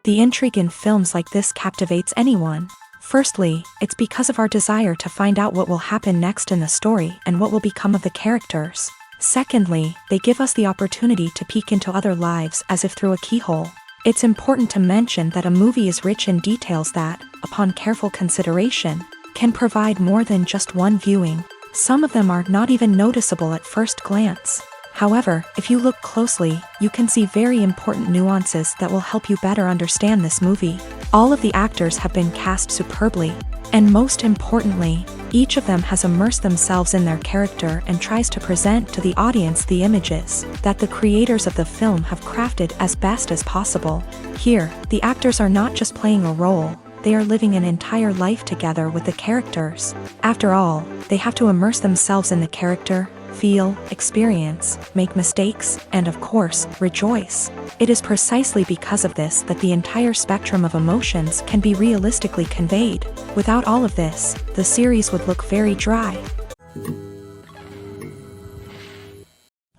The intrigue in films like this captivates anyone. Firstly, it's because of our desire to find out what will happen next in the story and what will become of the characters. Secondly, they give us the opportunity to peek into other lives as if through a keyhole. It's important to mention that a movie is rich in details that, upon careful consideration, can provide more than just one viewing. Some of them are not even noticeable at first glance. However, if you look closely, you can see very important nuances that will help you better understand this movie. All of the actors have been cast superbly, and most importantly, each of them has immersed themselves in their character and tries to present to the audience the images that the creators of the film have crafted as best as possible. Here, the actors are not just playing a role, they are living an entire life together with the characters. After all, they have to immerse themselves in the character, feel, experience, make mistakes, and of course, rejoice. It is precisely because of this that the entire spectrum of emotions can be realistically conveyed. Without all of this, the series would look very dry.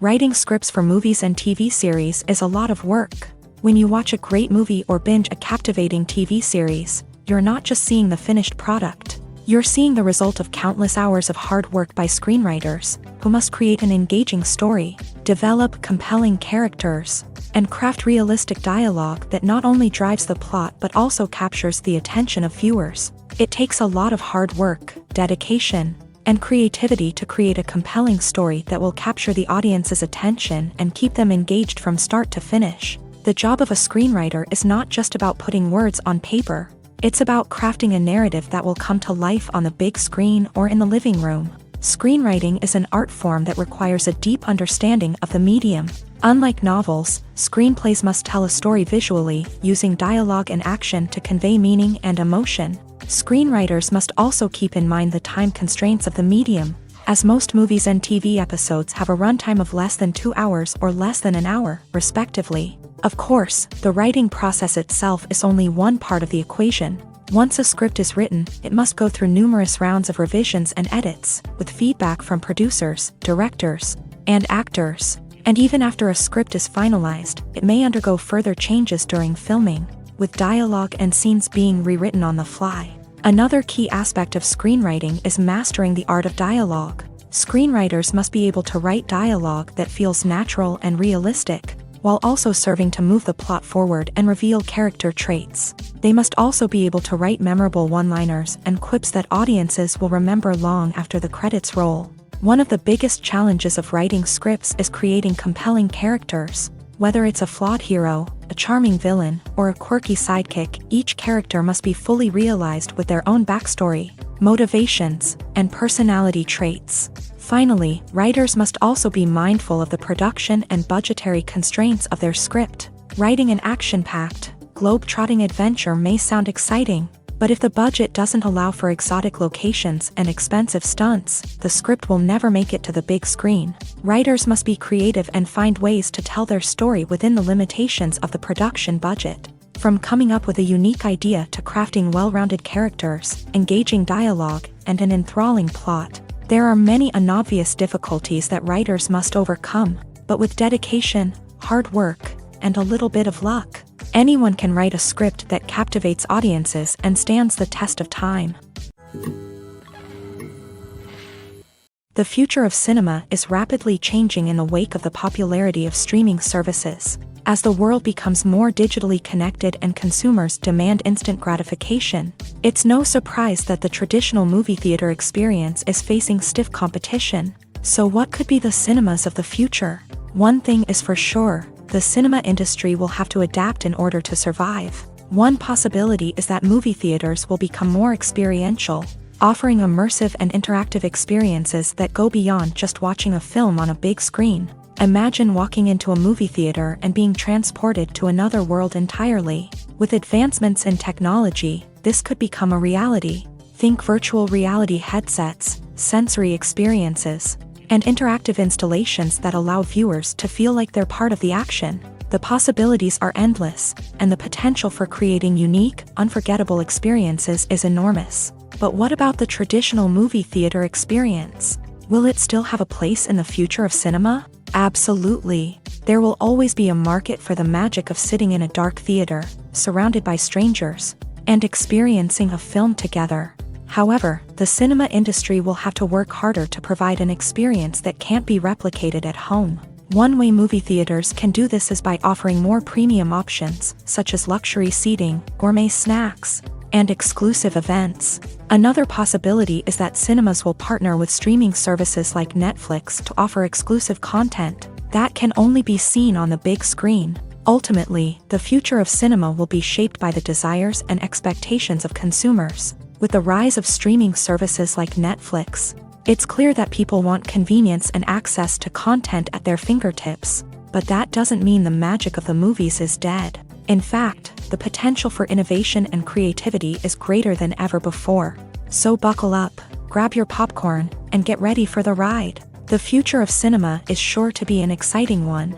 Writing scripts for movies and TV series is a lot of work. When you watch a great movie or binge a captivating TV series, you're not just seeing the finished product. You're seeing the result of countless hours of hard work by screenwriters, who must create an engaging story, develop compelling characters, and craft realistic dialogue that not only drives the plot but also captures the attention of viewers. It takes a lot of hard work, dedication, and creativity to create a compelling story that will capture the audience's attention and keep them engaged from start to finish. The job of a screenwriter is not just about putting words on paper. It's about crafting a narrative that will come to life on the big screen or in the living room. Screenwriting is an art form that requires a deep understanding of the medium. Unlike novels, screenplays must tell a story visually, using dialogue and action to convey meaning and emotion. Screenwriters must also keep in mind the time constraints of the medium, as most movies and TV episodes have a runtime of less than 2 hours or less than an hour, respectively. Of course, the writing process itself is only one part of the equation. Once a script is written, it must go through numerous rounds of revisions and edits, with feedback from producers, directors, and actors. And even after a script is finalized, it may undergo further changes during filming, with dialogue and scenes being rewritten on the fly. Another key aspect of screenwriting is mastering the art of dialogue. Screenwriters must be able to write dialogue that feels natural and realistic, while also serving to move the plot forward and reveal character traits. They must also be able to write memorable one-liners and quips that audiences will remember long after the credits roll. One of the biggest challenges of writing scripts is creating compelling characters. Whether it's a flawed hero, a charming villain, or a quirky sidekick, each character must be fully realized with their own backstory, motivations, and personality traits. Finally, writers must also be mindful of the production and budgetary constraints of their script. Writing an action-packed, globe-trotting adventure may sound exciting, but if the budget doesn't allow for exotic locations and expensive stunts, the script will never make it to the big screen. Writers must be creative and find ways to tell their story within the limitations of the production budget. From coming up with a unique idea to crafting well-rounded characters, engaging dialogue, and an enthralling plot, there are many unobvious difficulties that writers must overcome, but with dedication, hard work, and a little bit of luck, anyone can write a script that captivates audiences and stands the test of time. The future of cinema is rapidly changing in the wake of the popularity of streaming services. As the world becomes more digitally connected and consumers demand instant gratification, it's no surprise that the traditional movie theater experience is facing stiff competition. So what could be the cinemas of the future? One thing is for sure, the cinema industry will have to adapt in order to survive. One possibility is that movie theaters will become more experiential, offering immersive and interactive experiences that go beyond just watching a film on a big screen. Imagine walking into a movie theater and being transported to another world entirely. With advancements in technology, this could become a reality. Think virtual reality headsets, sensory experiences, and interactive installations that allow viewers to feel like they're part of the action. The possibilities are endless, and the potential for creating unique, unforgettable experiences is enormous. But what about the traditional movie theater experience? Will it still have a place in the future of cinema? Absolutely. There will always be a market for the magic of sitting in a dark theater, surrounded by strangers, and experiencing a film together. However, the cinema industry will have to work harder to provide an experience that can't be replicated at home. One way movie theaters can do this is by offering more premium options, such as luxury seating, gourmet snacks, and exclusive events. Another possibility is that cinemas will partner with streaming services like Netflix to offer exclusive content that can only be seen on the big screen. Ultimately, the future of cinema will be shaped by the desires and expectations of consumers. With the rise of streaming services like Netflix, it's clear that people want convenience and access to content at their fingertips. But that doesn't mean the magic of the movies is dead. In fact, the potential for innovation and creativity is greater than ever before. So buckle up, grab your popcorn, and get ready for the ride. The future of cinema is sure to be an exciting one.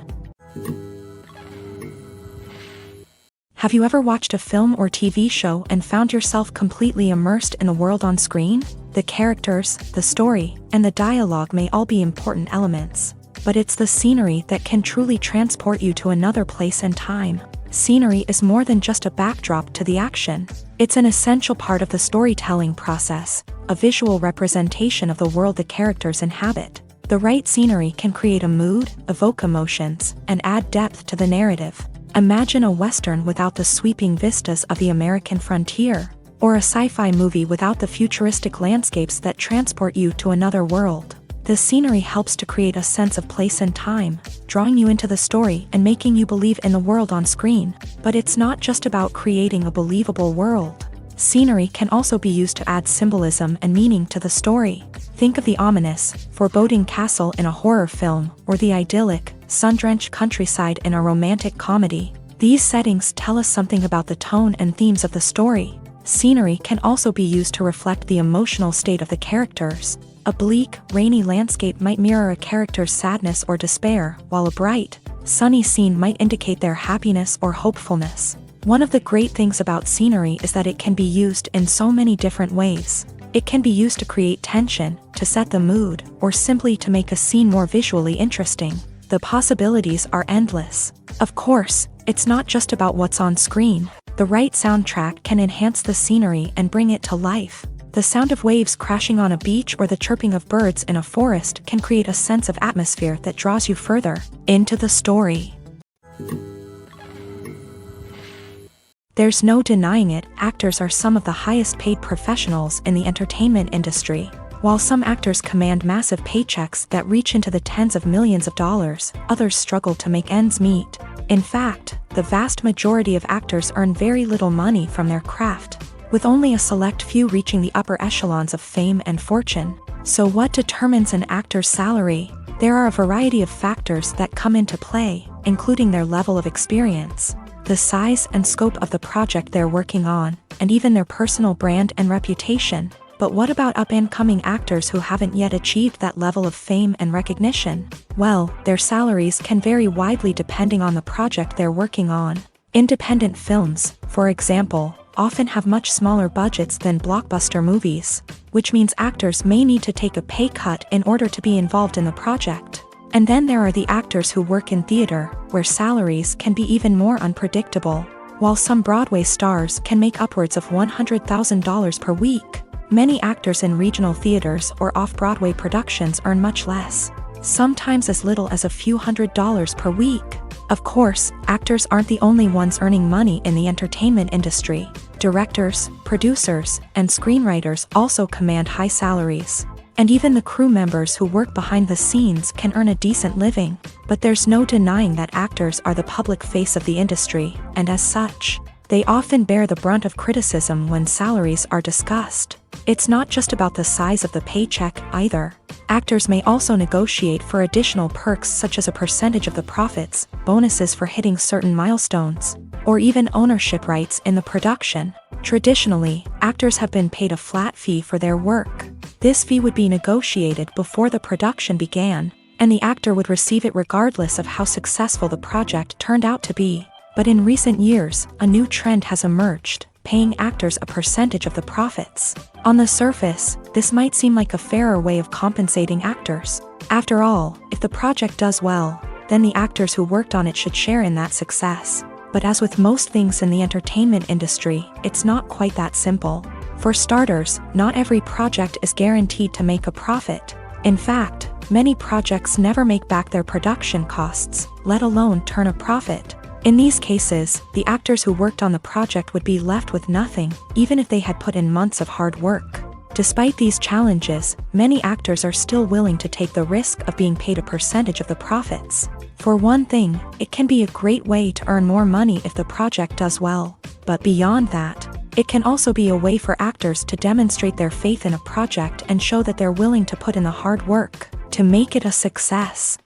Have you ever watched a film or TV show and found yourself completely immersed in the world on screen? The characters, the story, and the dialogue may all be important elements, but it's the scenery that can truly transport you to another place and time. Scenery is more than just a backdrop to the action. It's an essential part of the storytelling process, a visual representation of the world the characters inhabit. The right scenery can create a mood, evoke emotions, and add depth to the narrative. Imagine a Western without the sweeping vistas of the American frontier, or a sci-fi movie without the futuristic landscapes that transport you to another world. The scenery helps to create a sense of place and time, drawing you into the story and making you believe in the world on screen. But it's not just about creating a believable world. Scenery can also be used to add symbolism and meaning to the story. Think of the ominous, foreboding castle in a horror film, or the idyllic, sun-drenched countryside in a romantic comedy. These settings tell us something about the tone and themes of the story. Scenery can also be used to reflect the emotional state of the characters. A bleak, rainy landscape might mirror a character's sadness or despair, while a bright, sunny scene might indicate their happiness or hopefulness. One of the great things about scenery is that it can be used in so many different ways. It can be used to create tension, to set the mood, or simply to make a scene more visually interesting. The possibilities are endless. Of course, it's not just about what's on screen. The right soundtrack can enhance the scenery and bring it to life. The sound of waves crashing on a beach or the chirping of birds in a forest can create a sense of atmosphere that draws you further into the story. There's no denying it, actors are some of the highest paid professionals in the entertainment industry. While some actors command massive paychecks that reach into the tens of millions of dollars, others struggle to make ends meet. In fact, the vast majority of actors earn very little money from their craft, with only a select few reaching the upper echelons of fame and fortune. So what determines an actor's salary? There are a variety of factors that come into play, including their level of experience, the size and scope of the project they're working on, and even their personal brand and reputation. But what about up-and-coming actors who haven't yet achieved that level of fame and recognition? Well, their salaries can vary widely depending on the project they're working on. Independent films, for example, often have much smaller budgets than blockbuster movies, which means actors may need to take a pay cut in order to be involved in the project. And then there are the actors who work in theater, where salaries can be even more unpredictable. While some Broadway stars can make upwards of $100,000 per week, many actors in regional theaters or off-Broadway productions earn much less, sometimes as little as a few $100s per week. Of course, actors aren't the only ones earning money in the entertainment industry. Directors, producers, and screenwriters also command high salaries. And even the crew members who work behind the scenes can earn a decent living. But there's no denying that actors are the public face of the industry, and as such, they often bear the brunt of criticism when salaries are discussed. It's not just about the size of the paycheck, either. Actors may also negotiate for additional perks such as a percentage of the profits, bonuses for hitting certain milestones, or even ownership rights in the production. Traditionally, actors have been paid a flat fee for their work. This fee would be negotiated before the production began, and the actor would receive it regardless of how successful the project turned out to be. But in recent years, a new trend has emerged, paying actors a percentage of the profits. On the surface, this might seem like a fairer way of compensating actors. After all, if the project does well, then the actors who worked on it should share in that success. But as with most things in the entertainment industry, it's not quite that simple. For starters, not every project is guaranteed to make a profit. In fact, many projects never make back their production costs, let alone turn a profit. In these cases, the actors who worked on the project would be left with nothing, even if they had put in months of hard work. Despite these challenges, many actors are still willing to take the risk of being paid a percentage of the profits. For one thing, it can be a great way to earn more money if the project does well. But beyond that, it can also be a way for actors to demonstrate their faith in a project and show that they're willing to put in the hard work to make it a success.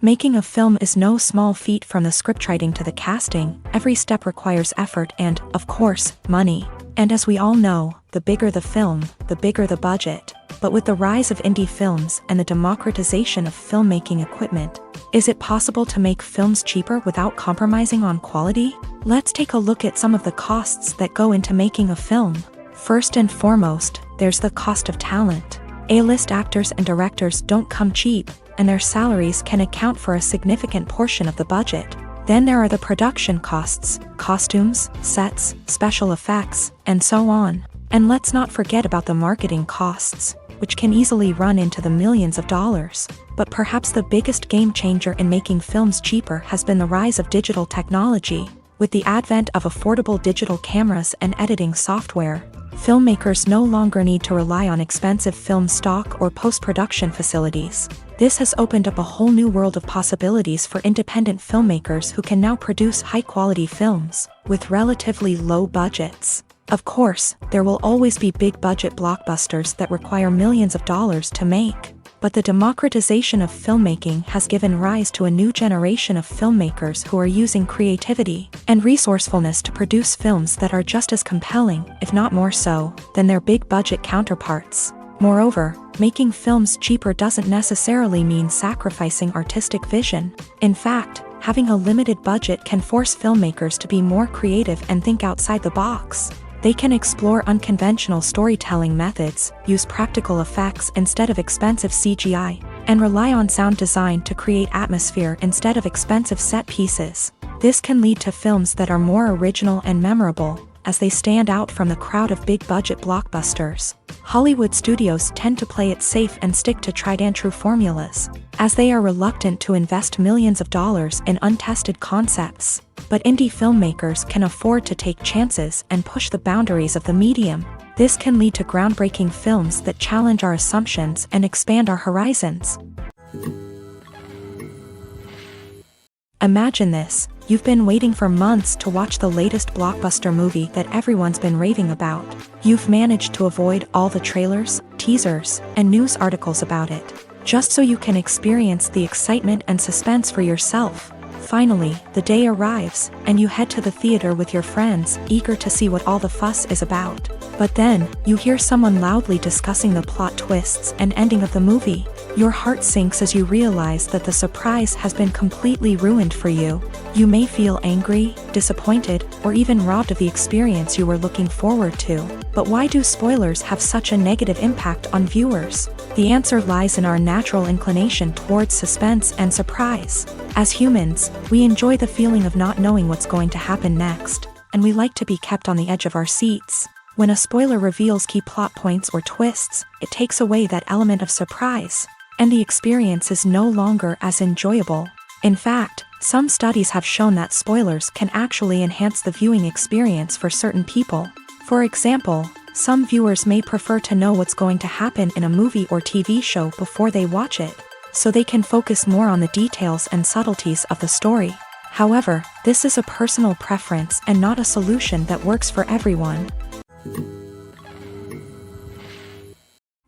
Making a film is no small feat. From the scriptwriting to the casting, every step requires effort and, of course, money. And as we all know, the bigger the film, the bigger the budget. But with the rise of indie films and the democratization of filmmaking equipment, is it possible to make films cheaper without compromising on quality? Let's take a look at some of the costs that go into making a film. First and foremost, there's the cost of talent. A-list actors and directors don't come cheap, and their salaries can account for a significant portion of the budget. Then there are the production costs, costumes, sets, special effects, and so on. And let's not forget about the marketing costs, which can easily run into the millions of dollars. But perhaps the biggest game changer in making films cheaper has been the rise of digital technology. With the advent of affordable digital cameras and editing software, filmmakers no longer need to rely on expensive film stock or post-production facilities. This has opened up a whole new world of possibilities for independent filmmakers who can now produce high-quality films with relatively low budgets. Of course, there will always be big-budget blockbusters that require millions of dollars to make. But the democratization of filmmaking has given rise to a new generation of filmmakers who are using creativity and resourcefulness to produce films that are just as compelling, if not more so, than their big-budget counterparts. Moreover, making films cheaper doesn't necessarily mean sacrificing artistic vision. In fact, having a limited budget can force filmmakers to be more creative and think outside the box. They can explore unconventional storytelling methods, use practical effects instead of expensive CGI, and rely on sound design to create atmosphere instead of expensive set pieces. This can lead to films that are more original and memorable, as they stand out from the crowd of big-budget blockbusters. Hollywood studios tend to play it safe and stick to tried-and-true formulas, as they are reluctant to invest millions of dollars in untested concepts. But indie filmmakers can afford to take chances and push the boundaries of the medium. This can lead to groundbreaking films that challenge our assumptions and expand our horizons. Imagine this: you've been waiting for months to watch the latest blockbuster movie that everyone's been raving about. You've managed to avoid all the trailers, teasers, and news articles about it, just so you can experience the excitement and suspense for yourself. Finally, the day arrives, and you head to the theater with your friends, eager to see what all the fuss is about. But then, you hear someone loudly discussing the plot twists and ending of the movie. Your heart sinks as you realize that the surprise has been completely ruined for you. You may feel angry, disappointed, or even robbed of the experience you were looking forward to. But why do spoilers have such a negative impact on viewers? The answer lies in our natural inclination towards suspense and surprise. As humans, we enjoy the feeling of not knowing what's going to happen next, and we like to be kept on the edge of our seats. When a spoiler reveals key plot points or twists, it takes away that element of surprise, and the experience is no longer as enjoyable. In fact, some studies have shown that spoilers can actually enhance the viewing experience for certain people. For example, some viewers may prefer to know what's going to happen in a movie or TV show before they watch it, so they can focus more on the details and subtleties of the story. However, this is a personal preference and not a solution that works for everyone.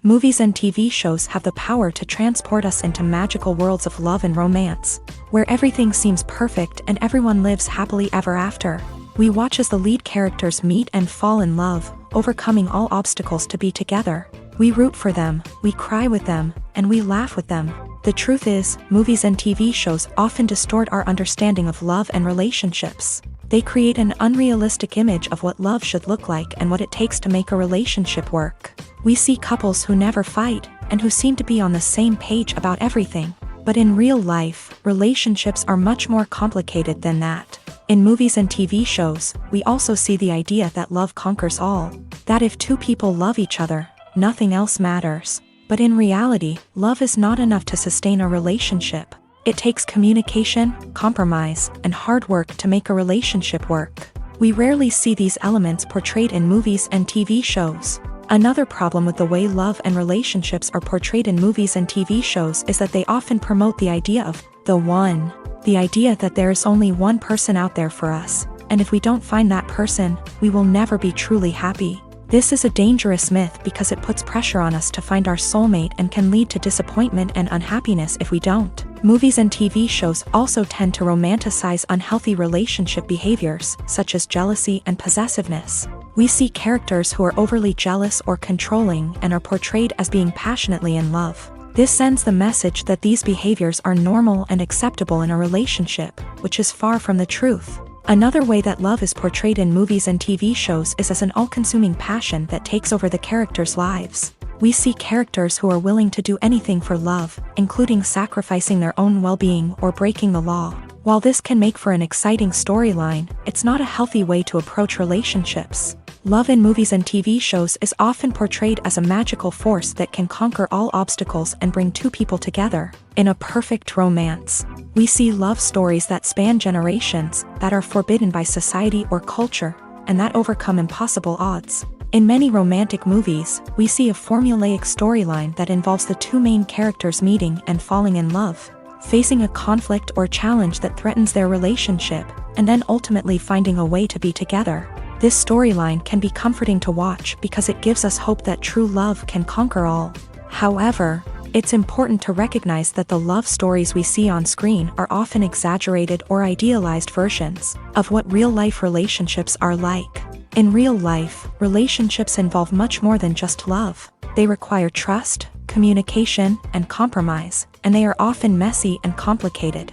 Movies and TV shows have the power to transport us into magical worlds of love and romance, where everything seems perfect and everyone lives happily ever after. We watch as the lead characters meet and fall in love, overcoming all obstacles to be together. We root for them, we cry with them, and we laugh with them. The truth is, movies and TV shows often distort our understanding of love and relationships. They create an unrealistic image of what love should look like and what it takes to make a relationship work. We see couples who never fight, and who seem to be on the same page about everything. But in real life, relationships are much more complicated than that. In movies and TV shows, we also see the idea that love conquers all. That if two people love each other, nothing else matters. But in reality, love is not enough to sustain a relationship. It takes communication, compromise, and hard work to make a relationship work. We rarely see these elements portrayed in movies and TV shows. Another problem with the way love and relationships are portrayed in movies and TV shows is that they often promote the idea of the one. The idea that there is only one person out there for us, and if we don't find that person, we will never be truly happy. This is a dangerous myth because it puts pressure on us to find our soulmate and can lead to disappointment and unhappiness if we don't. Movies and TV shows also tend to romanticize unhealthy relationship behaviors, such as jealousy and possessiveness. We see characters who are overly jealous or controlling and are portrayed as being passionately in love. This sends the message that these behaviors are normal and acceptable in a relationship, which is far from the truth. Another way that love is portrayed in movies and TV shows is as an all-consuming passion that takes over the characters' lives. We see characters who are willing to do anything for love, including sacrificing their own well-being or breaking the law. While this can make for an exciting storyline, it's not a healthy way to approach relationships. Love in movies and TV shows is often portrayed as a magical force that can conquer all obstacles and bring two people together in a perfect romance. We see love stories that span generations, that are forbidden by society or culture, and that overcome impossible odds. In many romantic movies, we see a formulaic storyline that involves the two main characters meeting and falling in love, facing a conflict or challenge that threatens their relationship, and then ultimately finding a way to be together. This storyline can be comforting to watch because it gives us hope that true love can conquer all. However, it's important to recognize that the love stories we see on screen are often exaggerated or idealized versions of what real-life relationships are like. In real life, relationships involve much more than just love. They require trust, communication, and compromise, and they are often messy and complicated.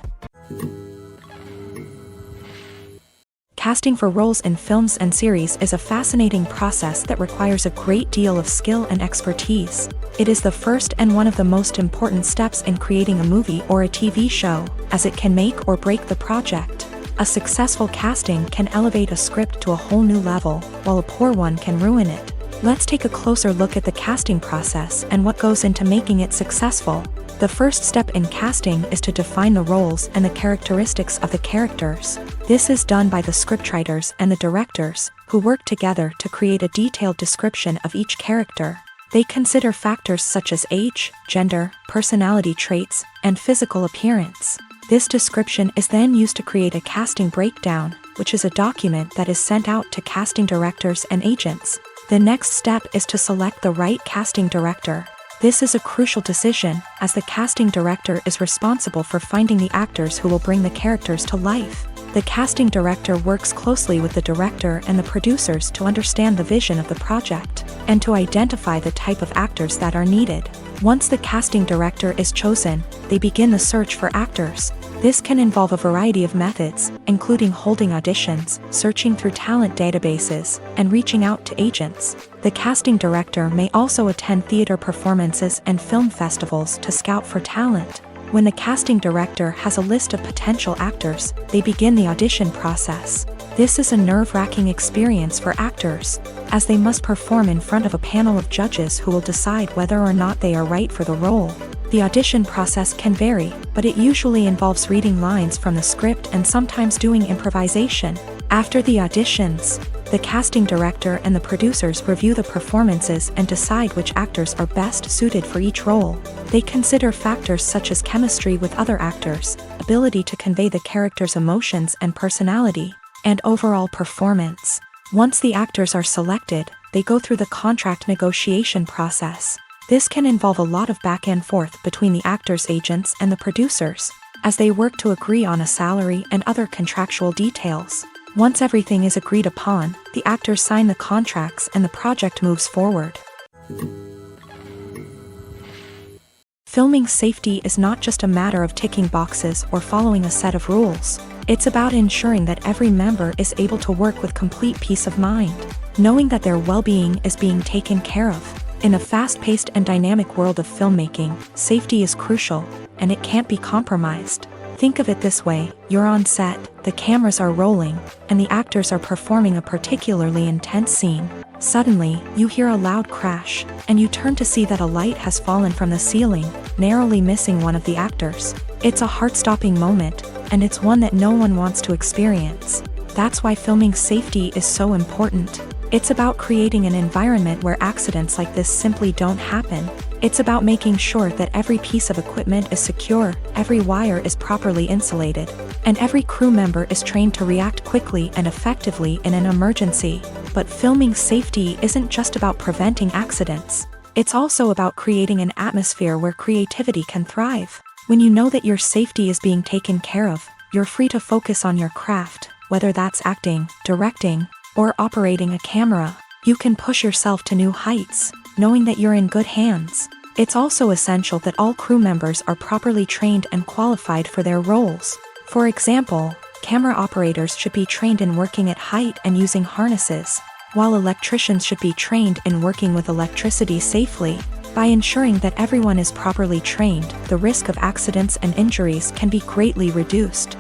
Casting for roles in films and series is a fascinating process that requires a great deal of skill and expertise. It is the first and one of the most important steps in creating a movie or a TV show, as it can make or break the project. A successful casting can elevate a script to a whole new level, while a poor one can ruin it. Let's take a closer look at the casting process and what goes into making it successful. The first step in casting is to define the roles and the characteristics of the characters. This is done by the scriptwriters and the directors, who work together to create a detailed description of each character. They consider factors such as age, gender, personality traits, and physical appearance. This description is then used to create a casting breakdown, which is a document that is sent out to casting directors and agents. The next step is to select the right casting director. This is a crucial decision, as the casting director is responsible for finding the actors who will bring the characters to life. The casting director works closely with the director and the producers to understand the vision of the project, and to identify the type of actors that are needed. Once the casting director is chosen, they begin the search for actors. This can involve a variety of methods, including holding auditions, searching through talent databases, and reaching out to agents. The casting director may also attend theater performances and film festivals to scout for talent. When the casting director has a list of potential actors, they begin the audition process. This is a nerve-wracking experience for actors, as they must perform in front of a panel of judges who will decide whether or not they are right for the role. The audition process can vary, but it usually involves reading lines from the script and sometimes doing improvisation. After the auditions, the casting director and the producers review the performances and decide which actors are best suited for each role. They consider factors such as chemistry with other actors, ability to convey the character's emotions and personality, and overall performance. Once the actors are selected, they go through the contract negotiation process. This can involve a lot of back and forth between the actors' agents and the producers, as they work to agree on a salary and other contractual details. Once everything is agreed upon, the actors sign the contracts and the project moves forward. Filming safety is not just a matter of ticking boxes or following a set of rules. It's about ensuring that every member is able to work with complete peace of mind, knowing that their well-being is being taken care of. In a fast-paced and dynamic world of filmmaking, safety is crucial, and it can't be compromised. Think of it this way: you're on set, the cameras are rolling, and the actors are performing a particularly intense scene. Suddenly, you hear a loud crash, and you turn to see that a light has fallen from the ceiling, narrowly missing one of the actors. It's a heart-stopping moment, and it's one that no one wants to experience. That's why filming safety is so important. It's about creating an environment where accidents like this simply don't happen. It's about making sure that every piece of equipment is secure, every wire is properly insulated, and every crew member is trained to react quickly and effectively in an emergency. But filming safety isn't just about preventing accidents. It's also about creating an atmosphere where creativity can thrive. When you know that your safety is being taken care of, you're free to focus on your craft, whether that's acting, directing, or operating a camera. You can push yourself to new heights, knowing that you're in good hands. It's also essential that all crew members are properly trained and qualified for their roles. For example, camera operators should be trained in working at height and using harnesses, while electricians should be trained in working with electricity safely. By ensuring that everyone is properly trained, the risk of accidents and injuries can be greatly reduced.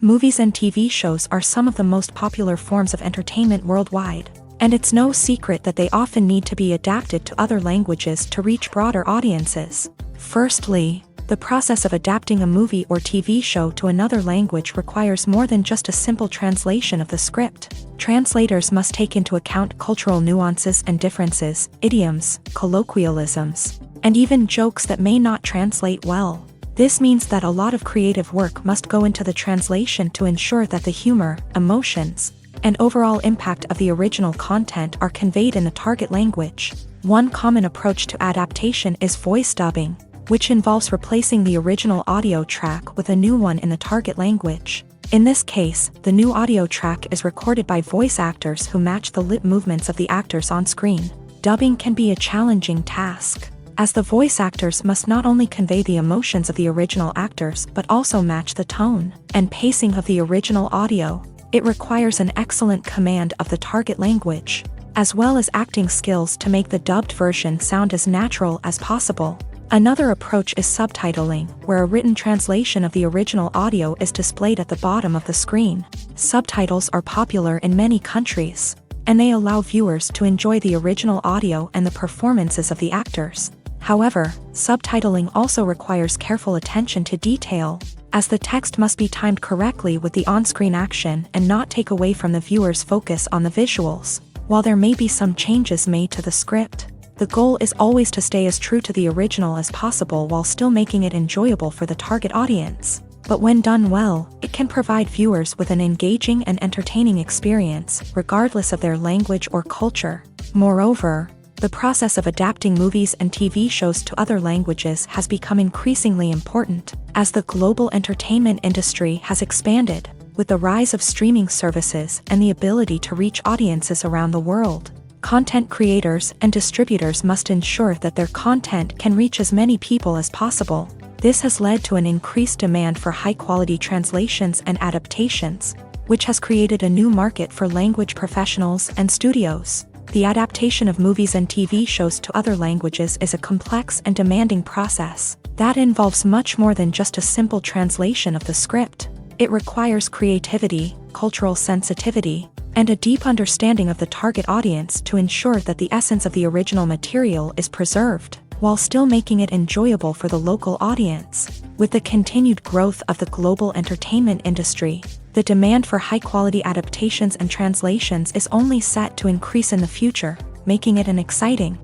Movies and TV shows are some of the most popular forms of entertainment worldwide, and it's no secret that they often need to be adapted to other languages to reach broader audiences. Firstly, the process of adapting a movie or TV show to another language requires more than just a simple translation of the script. Translators must take into account cultural nuances and differences, idioms, colloquialisms, and even jokes that may not translate well. This means that a lot of creative work must go into the translation to ensure that the humor, emotions, and overall impact of the original content are conveyed in the target language. One common approach to adaptation is voice dubbing, which involves replacing the original audio track with a new one in the target language. In this case, the new audio track is recorded by voice actors who match the lip movements of the actors on screen. Dubbing can be a challenging task, as the voice actors must not only convey the emotions of the original actors but also match the tone and pacing of the original audio. It requires an excellent command of the target language, as well as acting skills to make the dubbed version sound as natural as possible. Another approach is subtitling, where a written translation of the original audio is displayed at the bottom of the screen. Subtitles are popular in many countries, and they allow viewers to enjoy the original audio and the performances of the actors. However, subtitling also requires careful attention to detail, as the text must be timed correctly with the on-screen action and not take away from the viewer's focus on the visuals. While there may be some changes made to the script, the goal is always to stay as true to the original as possible while still making it enjoyable for the target audience. But when done well, it can provide viewers with an engaging and entertaining experience, regardless of their language or culture. Moreover, the process of adapting movies and TV shows to other languages has become increasingly important, as the global entertainment industry has expanded, with the rise of streaming services and the ability to reach audiences around the world. Content creators and distributors must ensure that their content can reach as many people as possible. This has led to an increased demand for high-quality translations and adaptations, which has created a new market for language professionals and studios. The adaptation of movies and TV shows to other languages is a complex and demanding process that involves much more than just a simple translation of the script. It requires creativity, cultural sensitivity, and a deep understanding of the target audience to ensure that the essence of the original material is preserved, while still making it enjoyable for the local audience. With the continued growth of the global entertainment industry, the demand for high-quality adaptations and translations is only set to increase in the future, making it an exciting.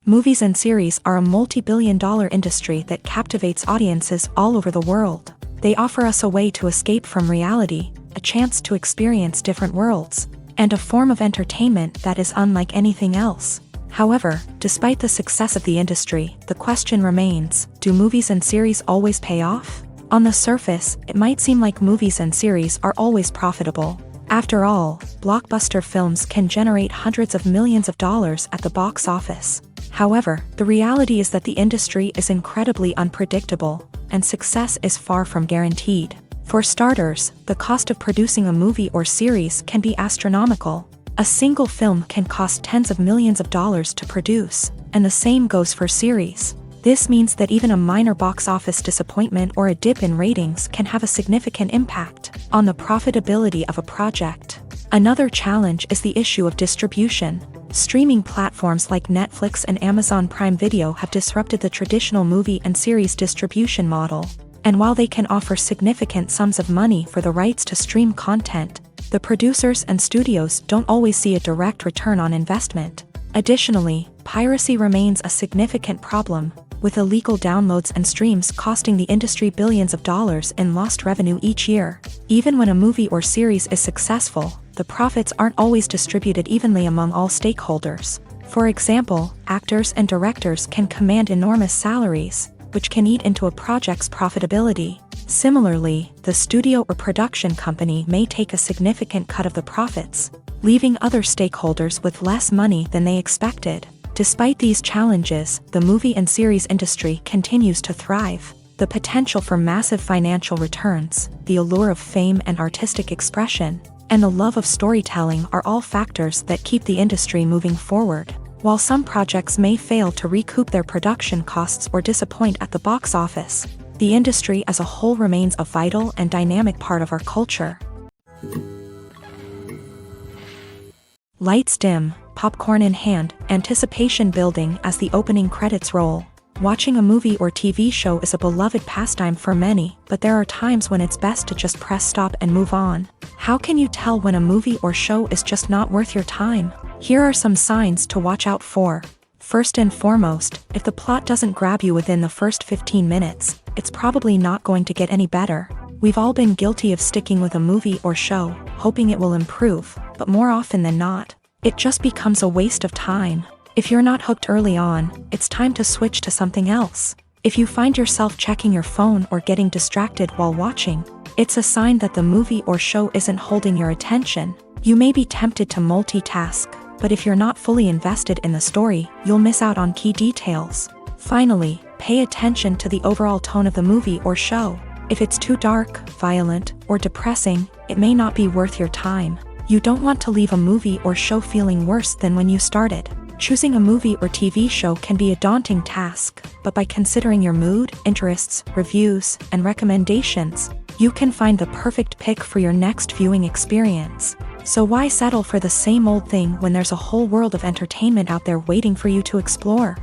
Movies and series are a multi-billion-dollar industry that captivates audiences all over the world. They offer us a way to escape from reality, a chance to experience different worlds, and a form of entertainment that is unlike anything else. However, despite the success of the industry, the question remains, do movies and series always pay off? On the surface, it might seem like movies and series are always profitable. After all, blockbuster films can generate hundreds of millions of dollars at the box office. However, the reality is that the industry is incredibly unpredictable, and success is far from guaranteed. For starters, the cost of producing a movie or series can be astronomical. A single film can cost tens of millions of dollars to produce, and the same goes for series. This means that even a minor box office disappointment or a dip in ratings can have a significant impact on the profitability of a project. Another challenge is the issue of distribution. Streaming platforms like Netflix and Amazon Prime Video have disrupted the traditional movie and series distribution model. And while they can offer significant sums of money for the rights to stream content, the producers and studios don't always see a direct return on investment. Additionally, piracy remains a significant problem, with illegal downloads and streams costing the industry billions of dollars in lost revenue each year. Even when a movie or series is successful, the profits aren't always distributed evenly among all stakeholders. For example, actors and directors can command enormous salaries, which can eat into a project's profitability. Similarly, the studio or production company may take a significant cut of the profits, leaving other stakeholders with less money than they expected. Despite these challenges, the movie and series industry continues to thrive. The potential for massive financial returns, the allure of fame and artistic expression, and the love of storytelling are all factors that keep the industry moving forward. While some projects may fail to recoup their production costs or disappoint at the box office, the industry as a whole remains a vital and dynamic part of our culture. Lights dim, popcorn in hand, anticipation building as the opening credits roll. Watching a movie or TV show is a beloved pastime for many, but there are times when it's best to just press stop and move on. How can you tell when a movie or show is just not worth your time? Here are some signs to watch out for. First and foremost, if the plot doesn't grab you within the first 15 minutes, it's probably not going to get any better. We've all been guilty of sticking with a movie or show, hoping it will improve, but more often than not, it just becomes a waste of time. If you're not hooked early on, it's time to switch to something else. If you find yourself checking your phone or getting distracted while watching, it's a sign that the movie or show isn't holding your attention. You may be tempted to multitask, but if you're not fully invested in the story, you'll miss out on key details. Finally, pay attention to the overall tone of the movie or show. If it's too dark, violent, or depressing, it may not be worth your time. You don't want to leave a movie or show feeling worse than when you started. Choosing a movie or TV show can be a daunting task, but by considering your mood, interests, reviews, and recommendations, you can find the perfect pick for your next viewing experience. So why settle for the same old thing when there's a whole world of entertainment out there waiting for you to explore?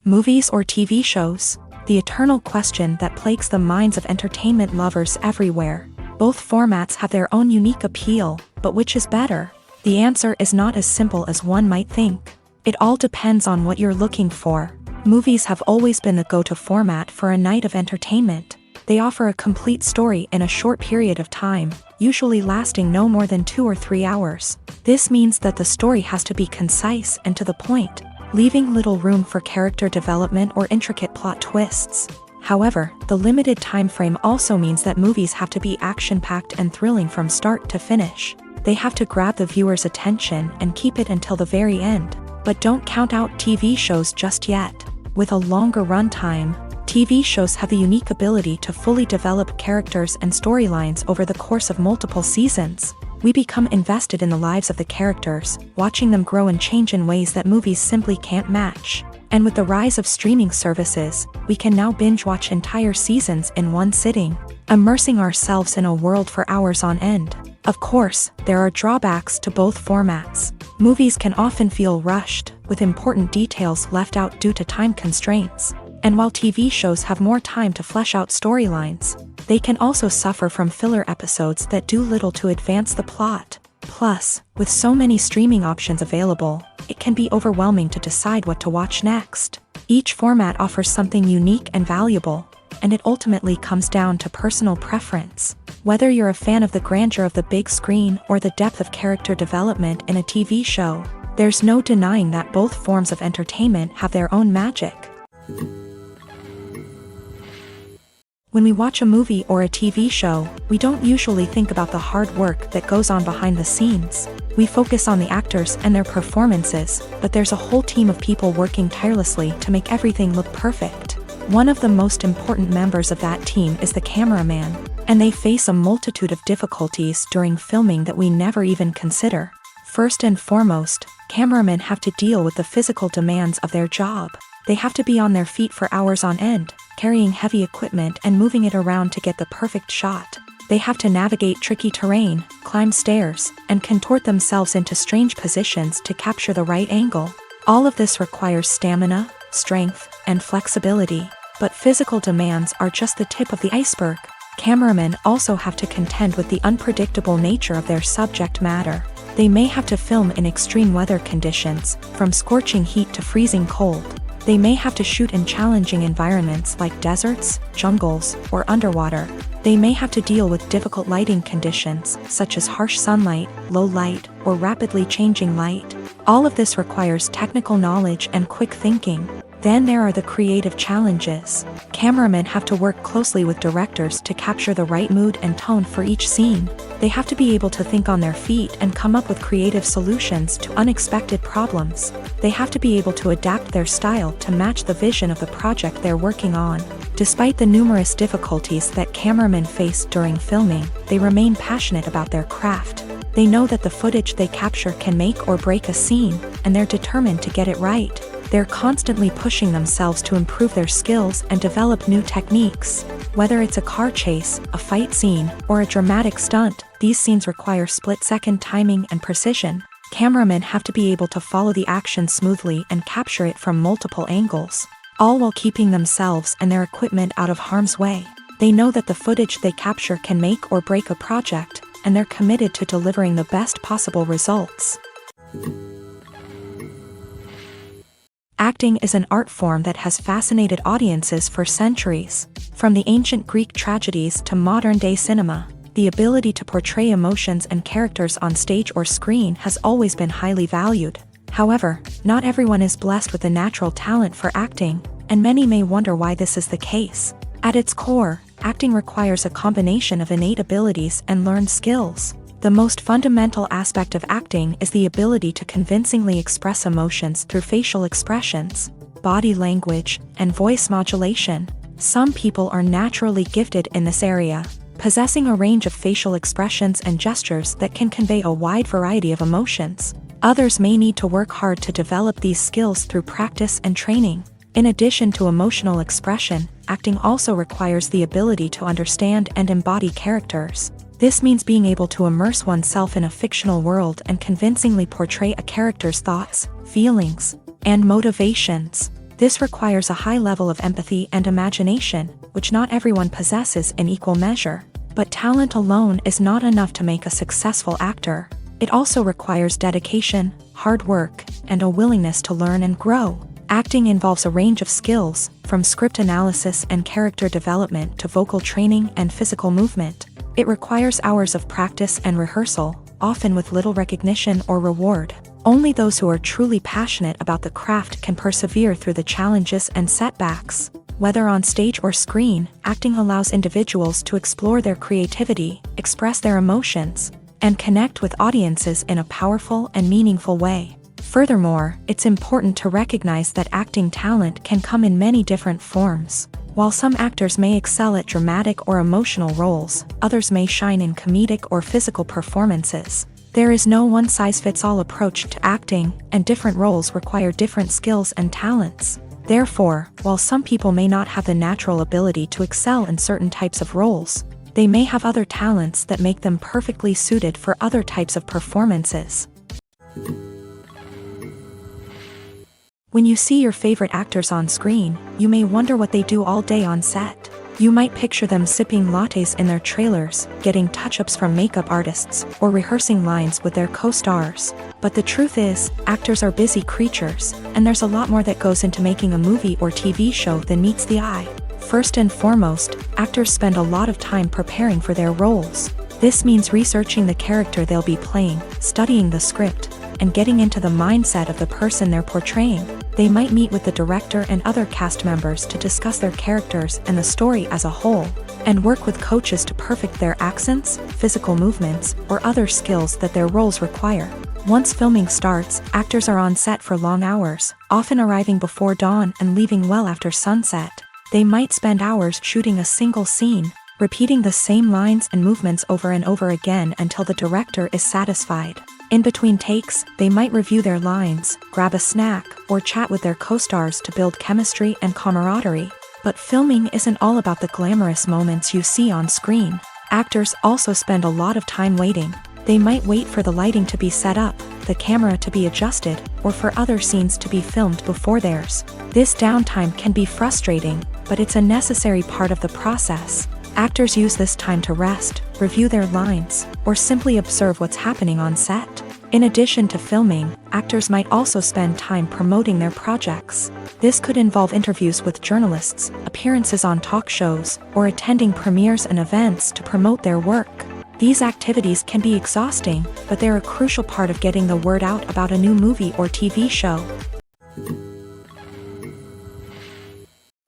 Movies or TV shows? The eternal question that plagues the minds of entertainment lovers everywhere. Both formats have their own unique appeal, but which is better? The answer is not as simple as one might think. It all depends on what you're looking for. Movies have always been the go-to format for a night of entertainment. They offer a complete story in a short period of time, usually lasting no more than 2 or 3 hours. This means that the story has to be concise and to the point, leaving little room for character development or intricate plot twists. However, the limited time frame also means that movies have to be action-packed and thrilling from start to finish. They have to grab the viewer's attention and keep it until the very end. But don't count out TV shows just yet. With a longer runtime, TV shows have the unique ability to fully develop characters and storylines over the course of multiple seasons. We become invested in the lives of the characters, watching them grow and change in ways that movies simply can't match. And with the rise of streaming services, we can now binge-watch entire seasons in one sitting, immersing ourselves in a world for hours on end. Of course, there are drawbacks to both formats. Movies can often feel rushed, with important details left out due to time constraints. And while TV shows have more time to flesh out storylines, they can also suffer from filler episodes that do little to advance the plot. Plus, with so many streaming options available, it can be overwhelming to decide what to watch next. Each format offers something unique and valuable, and it ultimately comes down to personal preference. Whether you're a fan of the grandeur of the big screen or the depth of character development in a TV show, there's no denying that both forms of entertainment have their own magic. When we watch a movie or a TV show, we don't usually think about the hard work that goes on behind the scenes. We focus on the actors and their performances, but there's a whole team of people working tirelessly to make everything look perfect. One of the most important members of that team is the cameraman, and they face a multitude of difficulties during filming that we never even consider. First and foremost, cameramen have to deal with the physical demands of their job. They have to be on their feet for hours on end, carrying heavy equipment and moving it around to get the perfect shot. They have to navigate tricky terrain, climb stairs, and contort themselves into strange positions to capture the right angle. All of this requires stamina, strength, and flexibility. But physical demands are just the tip of the iceberg. Cameramen also have to contend with the unpredictable nature of their subject matter. They may have to film in extreme weather conditions, from scorching heat to freezing cold. They may have to shoot in challenging environments like deserts, jungles, or underwater. They may have to deal with difficult lighting conditions, such as harsh sunlight, low light, or rapidly changing light. All of this requires technical knowledge and quick thinking. Then there are the creative challenges. Cameramen have to work closely with directors to capture the right mood and tone for each scene. They have to be able to think on their feet and come up with creative solutions to unexpected problems. They have to be able to adapt their style to match the vision of the project they're working on. Despite the numerous difficulties that cameramen face during filming, they remain passionate about their craft. They know that the footage they capture can make or break a scene, and they're determined to get it right. They're constantly pushing themselves to improve their skills and develop new techniques. Whether it's a car chase, a fight scene, or a dramatic stunt, these scenes require split-second timing and precision. Cameramen have to be able to follow the action smoothly and capture it from multiple angles, all while keeping themselves and their equipment out of harm's way. They know that the footage they capture can make or break a project, and they're committed to delivering the best possible results. Acting is an art form that has fascinated audiences for centuries. From the ancient Greek tragedies to modern-day cinema, the ability to portray emotions and characters on stage or screen has always been highly valued. However, not everyone is blessed with a natural talent for acting, and many may wonder why this is the case. At its core, acting requires a combination of innate abilities and learned skills. The most fundamental aspect of acting is the ability to convincingly express emotions through facial expressions, body language, and voice modulation. Some people are naturally gifted in this area, possessing a range of facial expressions and gestures that can convey a wide variety of emotions. Others may need to work hard to develop these skills through practice and training. In addition to emotional expression, acting also requires the ability to understand and embody characters. This means being able to immerse oneself in a fictional world and convincingly portray a character's thoughts, feelings, and motivations. This requires a high level of empathy and imagination, which not everyone possesses in equal measure. But talent alone is not enough to make a successful actor. It also requires dedication, hard work, and a willingness to learn and grow. Acting involves a range of skills, from script analysis and character development to vocal training and physical movement. It requires hours of practice and rehearsal, often with little recognition or reward. Only those who are truly passionate about the craft can persevere through the challenges and setbacks. Whether on stage or screen, acting allows individuals to explore their creativity, express their emotions, and connect with audiences in a powerful and meaningful way. Furthermore, it's important to recognize that acting talent can come in many different forms. While some actors may excel at dramatic or emotional roles, others may shine in comedic or physical performances. There is no one-size-fits-all approach to acting, and different roles require different skills and talents. Therefore, while some people may not have the natural ability to excel in certain types of roles, they may have other talents that make them perfectly suited for other types of performances. When you see your favorite actors on screen, you may wonder what they do all day on set. You might picture them sipping lattes in their trailers, getting touch-ups from makeup artists, or rehearsing lines with their co-stars. But the truth is, actors are busy creatures, and there's a lot more that goes into making a movie or TV show than meets the eye. First and foremost, actors spend a lot of time preparing for their roles. This means researching the character they'll be playing, studying the script, and getting into the mindset of the person they're portraying. They might meet with the director and other cast members to discuss their characters and the story as a whole, and work with coaches to perfect their accents, physical movements, or other skills that their roles require. Once filming starts, actors are on set for long hours, often arriving before dawn and leaving well after sunset. They might spend hours shooting a single scene, repeating the same lines and movements over and over again until the director is satisfied. In between takes, they might review their lines, grab a snack, or chat with their co-stars to build chemistry and camaraderie. But filming isn't all about the glamorous moments you see on screen. Actors also spend a lot of time waiting. They might wait for the lighting to be set up, the camera to be adjusted, or for other scenes to be filmed before theirs. This downtime can be frustrating, but it's a necessary part of the process. Actors use this time to rest, review their lines, or simply observe what's happening on set. In addition to filming, actors might also spend time promoting their projects. This could involve interviews with journalists, appearances on talk shows, or attending premieres and events to promote their work. These activities can be exhausting, but they're a crucial part of getting the word out about a new movie or TV show.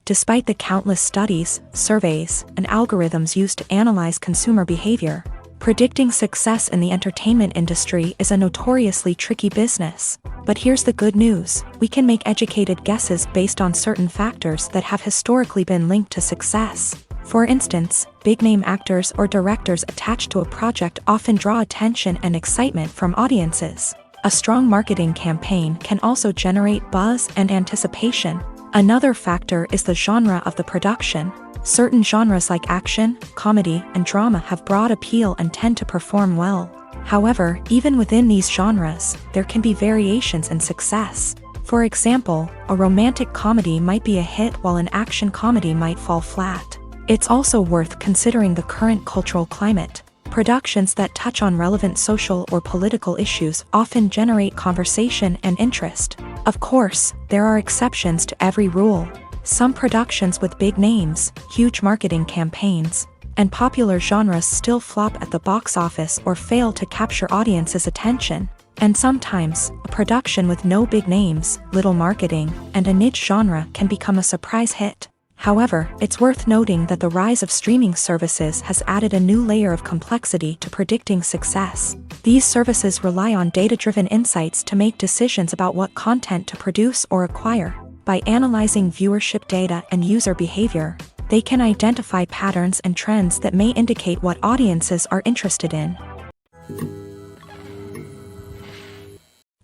Despite the countless studies, surveys, and algorithms used to analyze consumer behavior, predicting success in the entertainment industry is a notoriously tricky business. But here's the good news: we can make educated guesses based on certain factors that have historically been linked to success. For instance, big-name actors or directors attached to a project often draw attention and excitement from audiences. A strong marketing campaign can also generate buzz and anticipation. Another factor is the genre of the production. Certain genres like action, comedy, and drama have broad appeal and tend to perform well. However, even within these genres, there can be variations in success. For example, a romantic comedy might be a hit while an action comedy might fall flat. It's also worth considering the current cultural climate. Productions that touch on relevant social or political issues often generate conversation and interest. Of course, there are exceptions to every rule. Some productions with big names, huge marketing campaigns, and popular genres still flop at the box office or fail to capture audiences' attention. And sometimes, a production with no big names, little marketing, and a niche genre can become a surprise hit. However, it's worth noting that the rise of streaming services has added a new layer of complexity to predicting success. These services rely on data-driven insights to make decisions about what content to produce or acquire. By analyzing viewership data and user behavior, they can identify patterns and trends that may indicate what audiences are interested in.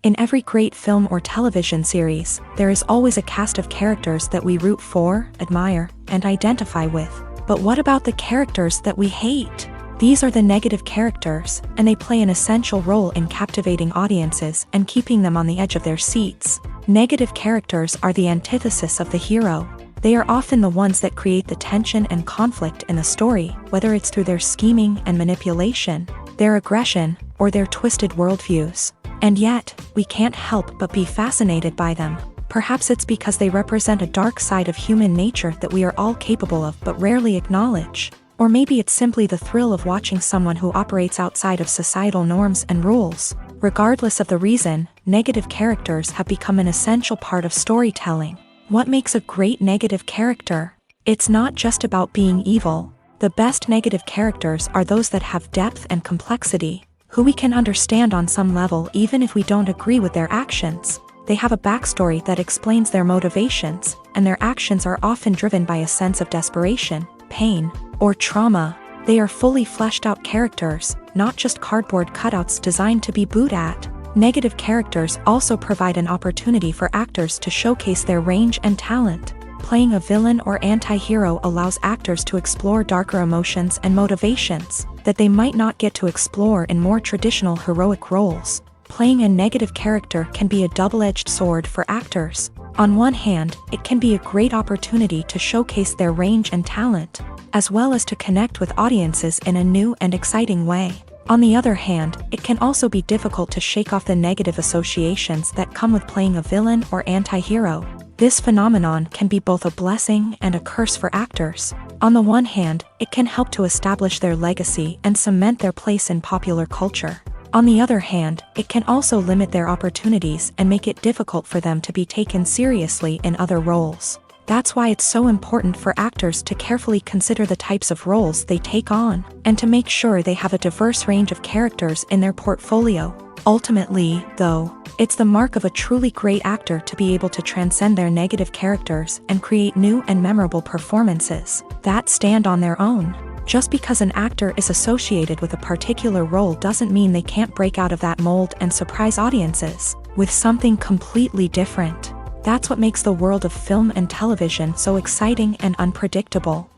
In every great film or television series, there is always a cast of characters that we root for, admire, and identify with. But what about the characters that we hate? These are the negative characters, and they play an essential role in captivating audiences and keeping them on the edge of their seats. Negative characters are the antithesis of the hero. They are often the ones that create the tension and conflict in the story, whether it's through their scheming and manipulation, their aggression, or their twisted worldviews. And yet, we can't help but be fascinated by them. Perhaps it's because they represent a dark side of human nature that we are all capable of but rarely acknowledge. Or maybe it's simply the thrill of watching someone who operates outside of societal norms and rules. Regardless of the reason, negative characters have become an essential part of storytelling. What makes a great negative character? It's not just about being evil. The best negative characters are those that have depth and complexity, who we can understand on some level even if we don't agree with their actions. They have a backstory that explains their motivations, and their actions are often driven by a sense of desperation, pain, or trauma. They are fully fleshed out characters, not just cardboard cutouts designed to be booed at. Negative characters also provide an opportunity for actors to showcase their range and talent. Playing a villain or anti-hero allows actors to explore darker emotions and motivations that they might not get to explore in more traditional heroic roles. Playing a negative character can be a double-edged sword for actors. On one hand, it can be a great opportunity to showcase their range and talent, as well as to connect with audiences in a new and exciting way. On the other hand, it can also be difficult to shake off the negative associations that come with playing a villain or anti-hero. This phenomenon can be both a blessing and a curse for actors. On the one hand, it can help to establish their legacy and cement their place in popular culture. On the other hand, it can also limit their opportunities and make it difficult for them to be taken seriously in other roles. That's why it's so important for actors to carefully consider the types of roles they take on, and to make sure they have a diverse range of characters in their portfolio. Ultimately, though, it's the mark of a truly great actor to be able to transcend their negative characters and create new and memorable performances that stand on their own. Just because an actor is associated with a particular role doesn't mean they can't break out of that mold and surprise audiences with something completely different. That's what makes the world of film and television so exciting and unpredictable.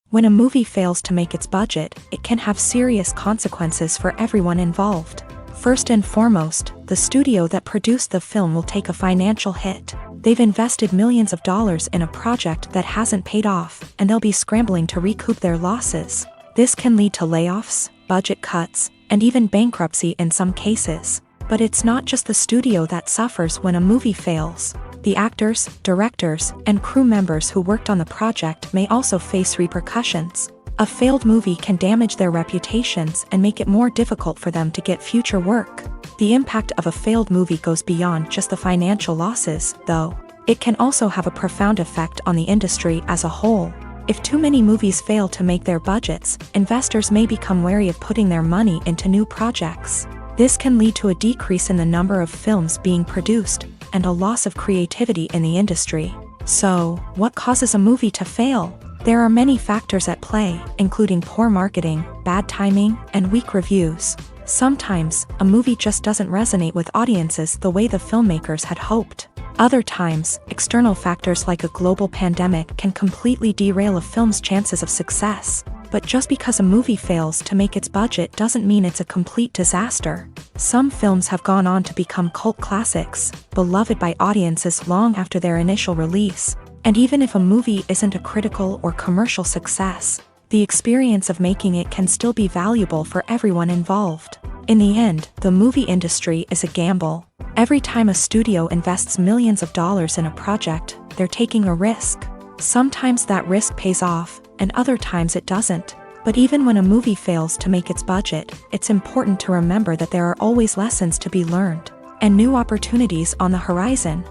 When a movie fails to make its budget, it can have serious consequences for everyone involved. First and foremost, the studio that produced the film will take a financial hit. They've invested millions of dollars in a project that hasn't paid off, and they'll be scrambling to recoup their losses. This can lead to layoffs, budget cuts, and even bankruptcy in some cases. But it's not just the studio that suffers when a movie fails. The actors, directors, and crew members who worked on the project may also face repercussions. A failed movie can damage their reputations and make it more difficult for them to get future work. The impact of a failed movie goes beyond just the financial losses, though. It can also have a profound effect on the industry as a whole. If too many movies fail to make their budgets, investors may become wary of putting their money into new projects. This can lead to a decrease in the number of films being produced, and a loss of creativity in the industry. So, what causes a movie to fail? There are many factors at play, including poor marketing, bad timing, and weak reviews. Sometimes, a movie just doesn't resonate with audiences the way the filmmakers had hoped. Other times, external factors like a global pandemic can completely derail a film's chances of success. But just because a movie fails to make its budget doesn't mean it's a complete disaster. Some films have gone on to become cult classics, beloved by audiences long after their initial release. And even if a movie isn't a critical or commercial success, the experience of making it can still be valuable for everyone involved. In the end, the movie industry is a gamble. Every time a studio invests millions of dollars in a project, they're taking a risk. Sometimes that risk pays off, and other times it doesn't. But even when a movie fails to make its budget, it's important to remember that there are always lessons to be learned, and new opportunities on the horizon.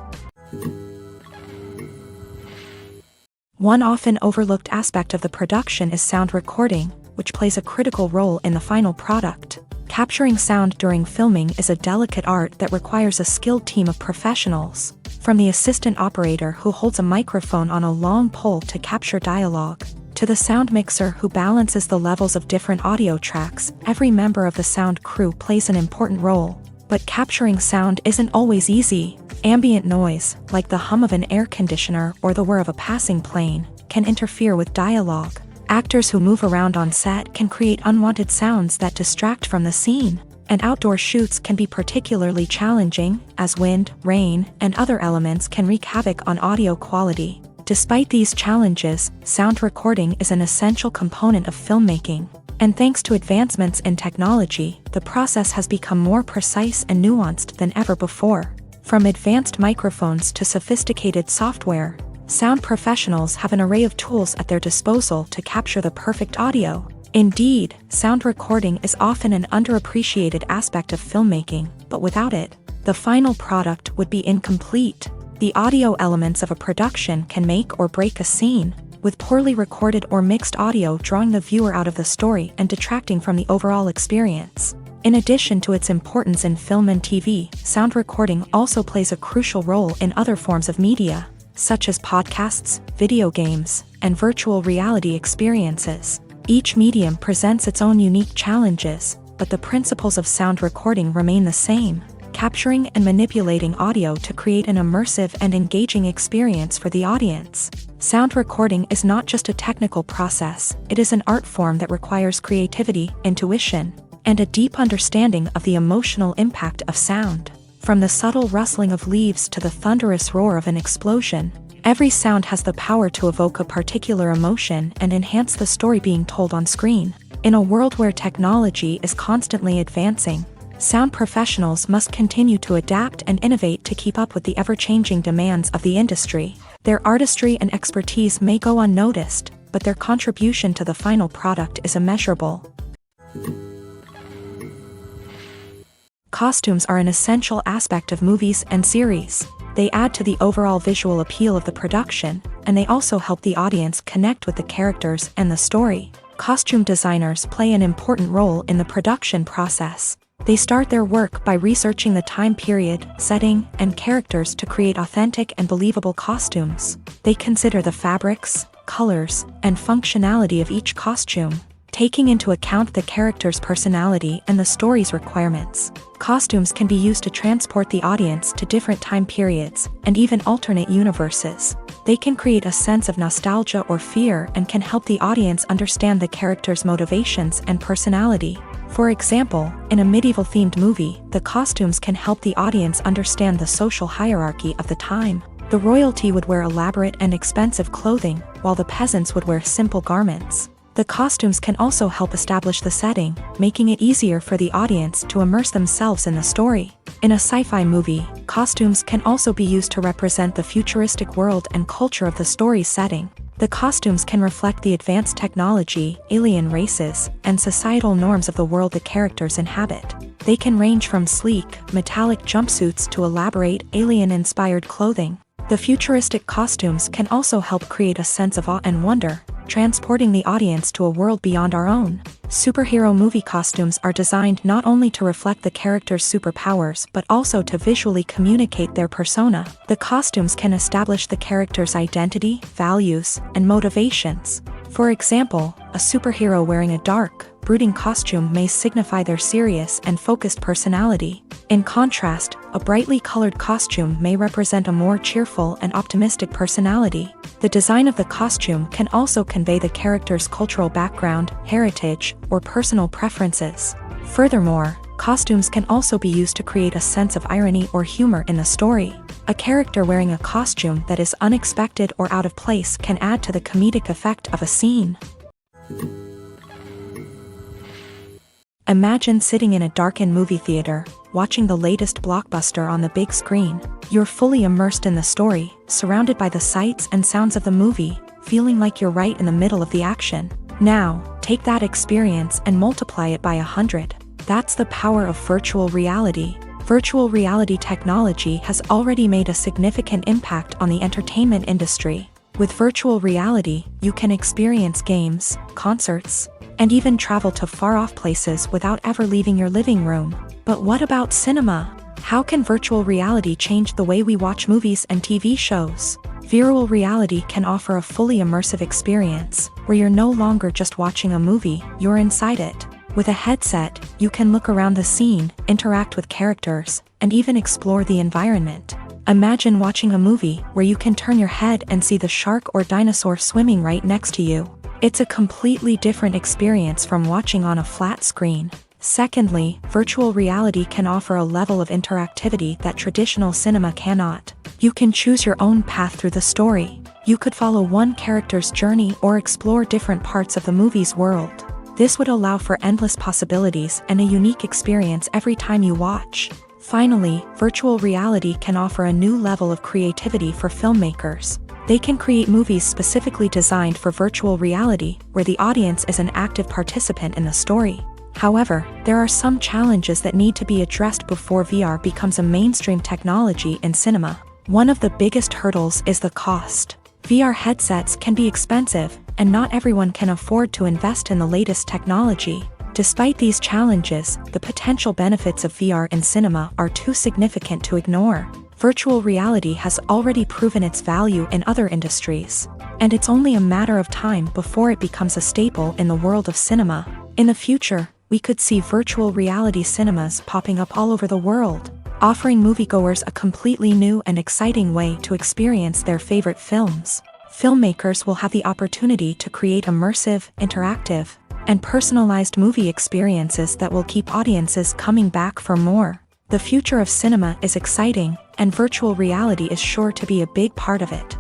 One often overlooked aspect of the production is sound recording, which plays a critical role in the final product. Capturing sound during filming is a delicate art that requires a skilled team of professionals. From the assistant operator who holds a microphone on a long pole to capture dialogue, to the sound mixer who balances the levels of different audio tracks, every member of the sound crew plays an important role. But capturing sound isn't always easy. Ambient noise, like the hum of an air conditioner or the whir of a passing plane, can interfere with dialogue. Actors who move around on set can create unwanted sounds that distract from the scene. And outdoor shoots can be particularly challenging, as wind, rain, and other elements can wreak havoc on audio quality. Despite these challenges, sound recording is an essential component of filmmaking. And thanks to advancements in technology, the process has become more precise and nuanced than ever before. From advanced microphones to sophisticated software, sound professionals have an array of tools at their disposal to capture the perfect audio. Indeed, sound recording is often an underappreciated aspect of filmmaking, but without it, the final product would be incomplete. The audio elements of a production can make or break a scene, with poorly recorded or mixed audio drawing the viewer out of the story and detracting from the overall experience. In addition to its importance in film and TV, sound recording also plays a crucial role in other forms of media, such as podcasts, video games, and virtual reality experiences. Each medium presents its own unique challenges, but the principles of sound recording remain the same, capturing and manipulating audio to create an immersive and engaging experience for the audience. Sound recording is not just a technical process, it is an art form that requires creativity, intuition, and a deep understanding of the emotional impact of sound. From the subtle rustling of leaves to the thunderous roar of an explosion, every sound has the power to evoke a particular emotion and enhance the story being told on screen. In a world where technology is constantly advancing, sound professionals must continue to adapt and innovate to keep up with the ever-changing demands of the industry. Their artistry and expertise may go unnoticed, but their contribution to the final product is immeasurable. Costumes are an essential aspect of movies and series. They add to the overall visual appeal of the production, and they also help the audience connect with the characters and the story. Costume designers play an important role in the production process. They start their work by researching the time period, setting, and characters to create authentic and believable costumes. They consider the fabrics, colors, and functionality of each costume, taking into account the character's personality and the story's requirements. Costumes can be used to transport the audience to different time periods and even alternate universes. They can create a sense of nostalgia or fear and can help the audience understand the character's motivations and personality. For example, in a medieval-themed movie, the costumes can help the audience understand the social hierarchy of the time. The royalty would wear elaborate and expensive clothing, while the peasants would wear simple garments. The costumes can also help establish the setting, making it easier for the audience to immerse themselves in the story. In a sci-fi movie, costumes can also be used to represent the futuristic world and culture of the story's setting. The costumes can reflect the advanced technology, alien races, and societal norms of the world the characters inhabit. They can range from sleek, metallic jumpsuits to elaborate, alien-inspired clothing. The futuristic costumes can also help create a sense of awe and wonder, transporting the audience to a world beyond our own. Superhero movie costumes are designed not only to reflect the character's superpowers but also to visually communicate their persona. The costumes can establish the character's identity, values, and motivations. For example, a superhero wearing a dark, brooding costume may signify their serious and focused personality. In contrast, a brightly colored costume may represent a more cheerful and optimistic personality. The design of the costume can also convey the character's cultural background, heritage, or personal preferences. Furthermore, costumes can also be used to create a sense of irony or humor in the story. A character wearing a costume that is unexpected or out of place can add to the comedic effect of a scene. Imagine sitting in a darkened movie theater, watching the latest blockbuster on the big screen. You're fully immersed in the story, surrounded by the sights and sounds of the movie, feeling like you're right in the middle of the action. Now, take that experience and multiply it by 100. That's the power of virtual reality. Virtual reality technology has already made a significant impact on the entertainment industry. With virtual reality, you can experience games, concerts, and even travel to far-off places without ever leaving your living room. But what about cinema? How can virtual reality change the way we watch movies and TV shows? Virtual reality can offer a fully immersive experience, where you're no longer just watching a movie, you're inside it. With a headset, you can look around the scene, interact with characters, and even explore the environment. Imagine watching a movie where you can turn your head and see the shark or dinosaur swimming right next to you. It's a completely different experience from watching on a flat screen. Secondly, virtual reality can offer a level of interactivity that traditional cinema cannot. You can choose your own path through the story. You could follow one character's journey or explore different parts of the movie's world. This would allow for endless possibilities and a unique experience every time you watch. Finally, virtual reality can offer a new level of creativity for filmmakers. They can create movies specifically designed for virtual reality, where the audience is an active participant in the story. However, there are some challenges that need to be addressed before VR becomes a mainstream technology in cinema. One of the biggest hurdles is the cost. VR headsets can be expensive, and not everyone can afford to invest in the latest technology. Despite these challenges, the potential benefits of VR in cinema are too significant to ignore. Virtual reality has already proven its value in other industries, and it's only a matter of time before it becomes a staple in the world of cinema. In the future, we could see virtual reality cinemas popping up all over the world, offering moviegoers a completely new and exciting way to experience their favorite films. Filmmakers will have the opportunity to create immersive, interactive, and personalized movie experiences that will keep audiences coming back for more. The future of cinema is exciting, and virtual reality is sure to be a big part of it.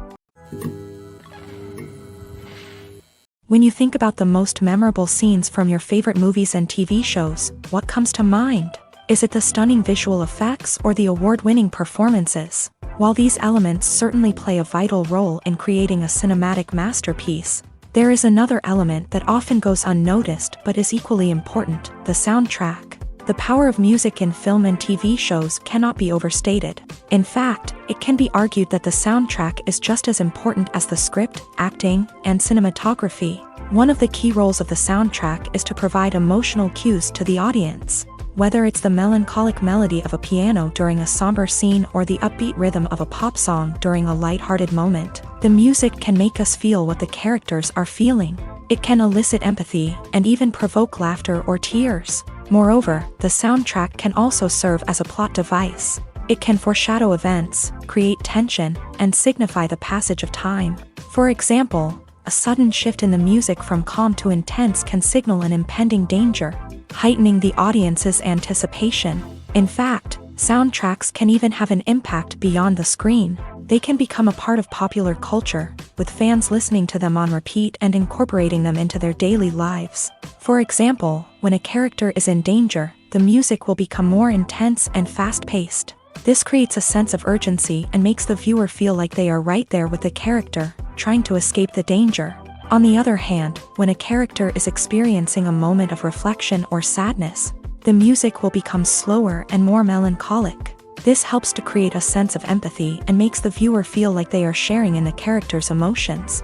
When you think about the most memorable scenes from your favorite movies and TV shows, what comes to mind? Is it the stunning visual effects or the award-winning performances? While these elements certainly play a vital role in creating a cinematic masterpiece, There is another element that often goes unnoticed but is equally important: the soundtrack. The power of music in film and TV shows cannot be overstated. In fact, it can be argued that the soundtrack is just as important as the script, acting, and cinematography. One of the key roles of the soundtrack is to provide emotional cues to the audience. Whether it's the melancholic melody of a piano during a somber scene or the upbeat rhythm of a pop song during a lighthearted moment, the music can make us feel what the characters are feeling. It can elicit empathy and even provoke laughter or tears. Moreover, the soundtrack can also serve as a plot device. It can foreshadow events, create tension, and signify the passage of time. For example, a sudden shift in the music from calm to intense can signal an impending danger, heightening the audience's anticipation. In fact, soundtracks can even have an impact beyond the screen. They can become a part of popular culture, with fans listening to them on repeat and incorporating them into their daily lives. For example, when a character is in danger, the music will become more intense and fast-paced. This creates a sense of urgency and makes the viewer feel like they are right there with the character, trying to escape the danger. On the other hand, when a character is experiencing a moment of reflection or sadness, the music will become slower and more melancholic. This helps to create a sense of empathy and makes the viewer feel like they are sharing in the character's emotions.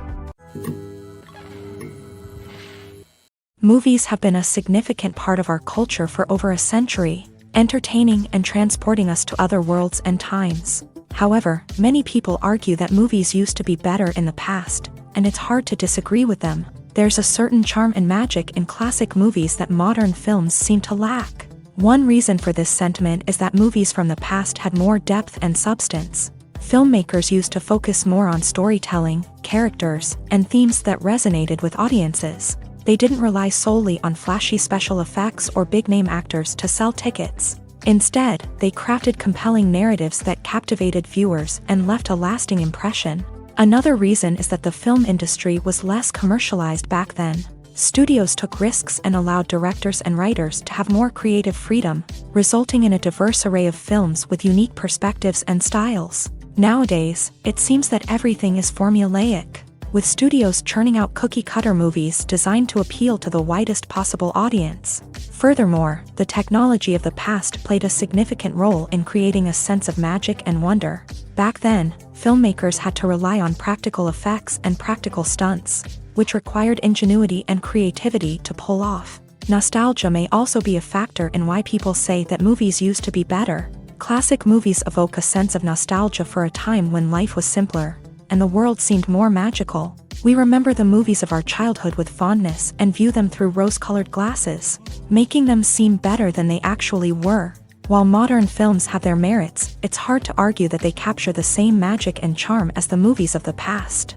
Movies have been a significant part of our culture for over a century, entertaining and transporting us to other worlds and times. However, many people argue that movies used to be better in the past, and it's hard to disagree with them. There's a certain charm and magic in classic movies that modern films seem to lack. One reason for this sentiment is that movies from the past had more depth and substance. Filmmakers used to focus more on storytelling, characters, and themes that resonated with audiences. They didn't rely solely on flashy special effects or big-name actors to sell tickets. Instead, they crafted compelling narratives that captivated viewers and left a lasting impression. Another reason is that the film industry was less commercialized back then. Studios took risks and allowed directors and writers to have more creative freedom, resulting in a diverse array of films with unique perspectives and styles. Nowadays, it seems that everything is formulaic, with studios churning out cookie-cutter movies designed to appeal to the widest possible audience. Furthermore, the technology of the past played a significant role in creating a sense of magic and wonder. Back then, filmmakers had to rely on practical effects and practical stunts, which required ingenuity and creativity to pull off. Nostalgia may also be a factor in why people say that movies used to be better. Classic movies evoke a sense of nostalgia for a time when life was simpler, and the world seemed more magical. We remember the movies of our childhood with fondness and view them through rose-colored glasses, making them seem better than they actually were. While modern films have their merits, it's hard to argue that they capture the same magic and charm as the movies of the past.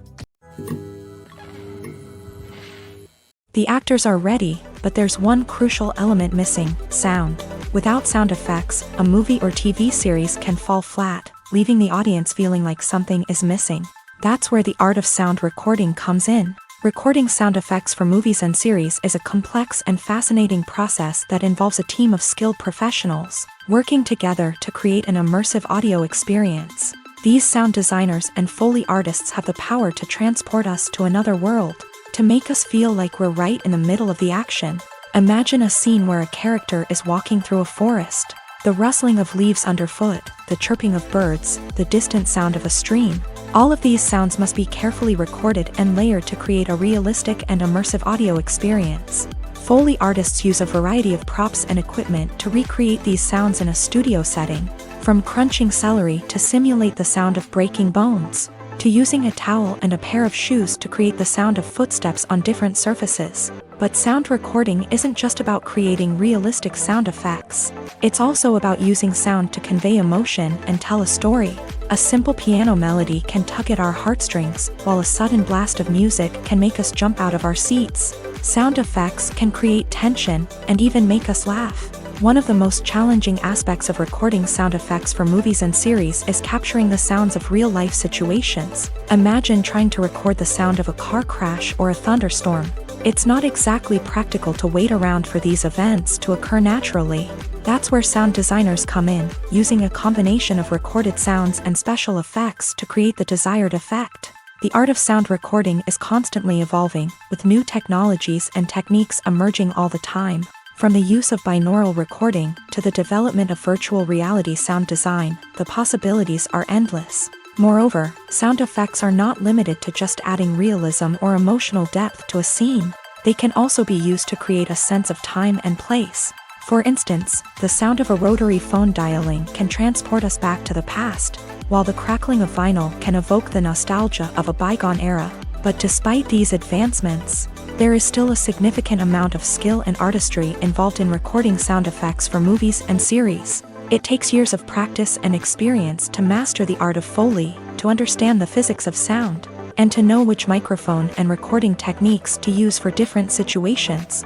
The actors are ready, but there's one crucial element missing: sound. Without sound effects, a movie or TV series can fall flat, leaving the audience feeling like something is missing. That's where the art of sound recording comes in. Recording sound effects for movies and series is a complex and fascinating process that involves a team of skilled professionals working together to create an immersive audio experience. These sound designers and Foley artists have the power to transport us to another world, to make us feel like we're right in the middle of the action. Imagine a scene where a character is walking through a forest. The rustling of leaves underfoot, the chirping of birds, the distant sound of a stream. All of these sounds must be carefully recorded and layered to create a realistic and immersive audio experience. Foley artists use a variety of props and equipment to recreate these sounds in a studio setting, from crunching celery to simulate the sound of breaking bones, to using a towel and a pair of shoes to create the sound of footsteps on different surfaces. But sound recording isn't just about creating realistic sound effects. It's also about using sound to convey emotion and tell a story. A simple piano melody can tug at our heartstrings, while a sudden blast of music can make us jump out of our seats. Sound effects can create tension and even make us laugh. One of the most challenging aspects of recording sound effects for movies and series is capturing the sounds of real-life situations. Imagine trying to record the sound of a car crash or a thunderstorm. It's not exactly practical to wait around for these events to occur naturally. That's where sound designers come in, using a combination of recorded sounds and special effects to create the desired effect. The art of sound recording is constantly evolving, with new technologies and techniques emerging all the time. From the use of binaural recording to the development of virtual reality sound design, the possibilities are endless. Moreover, sound effects are not limited to just adding realism or emotional depth to a scene. They can also be used to create a sense of time and place. For instance, the sound of a rotary phone dialing can transport us back to the past, while the crackling of vinyl can evoke the nostalgia of a bygone era. But despite these advancements, there is still a significant amount of skill and artistry involved in recording sound effects for movies and series. It takes years of practice and experience to master the art of Foley, to understand the physics of sound, and to know which microphone and recording techniques to use for different situations.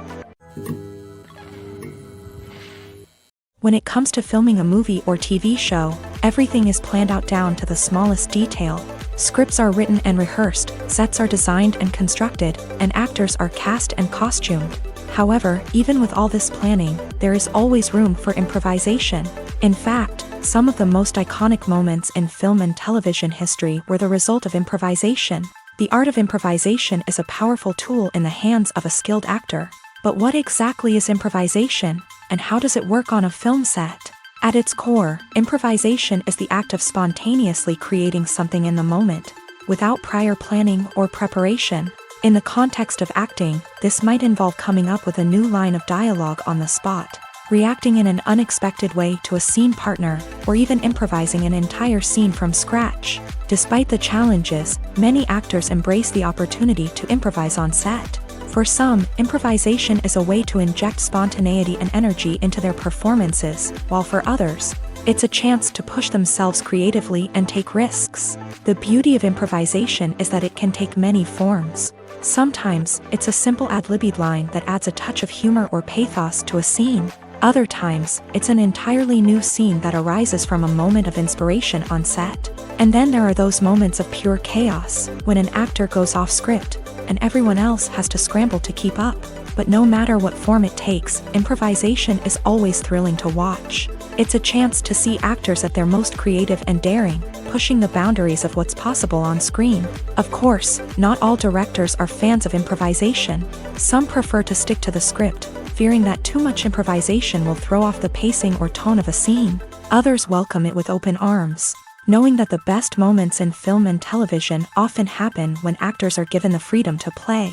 When it comes to filming a movie or TV show, everything is planned out down to the smallest detail. Scripts are written and rehearsed, sets are designed and constructed, and actors are cast and costumed. However, even with all this planning, there is always room for improvisation. In fact, some of the most iconic moments in film and television history were the result of improvisation. The art of improvisation is a powerful tool in the hands of a skilled actor. But what exactly is improvisation, and how does it work on a film set? At its core, improvisation is the act of spontaneously creating something in the moment, without prior planning or preparation. In the context of acting, this might involve coming up with a new line of dialogue on the spot, reacting in an unexpected way to a scene partner, or even improvising an entire scene from scratch. Despite the challenges, many actors embrace the opportunity to improvise on set. For some, improvisation is a way to inject spontaneity and energy into their performances, while for others, it's a chance to push themselves creatively and take risks. The beauty of improvisation is that it can take many forms. Sometimes, it's a simple ad-libbed line that adds a touch of humor or pathos to a scene. Other times, it's an entirely new scene that arises from a moment of inspiration on set. And then there are those moments of pure chaos, when an actor goes off script, and everyone else has to scramble to keep up. But no matter what form it takes, improvisation is always thrilling to watch. It's a chance to see actors at their most creative and daring, pushing the boundaries of what's possible on screen. Of course, not all directors are fans of improvisation. Some prefer to stick to the script, fearing that too much improvisation will throw off the pacing or tone of a scene. Others welcome it with open arms, knowing that the best moments in film and television often happen when actors are given the freedom to play.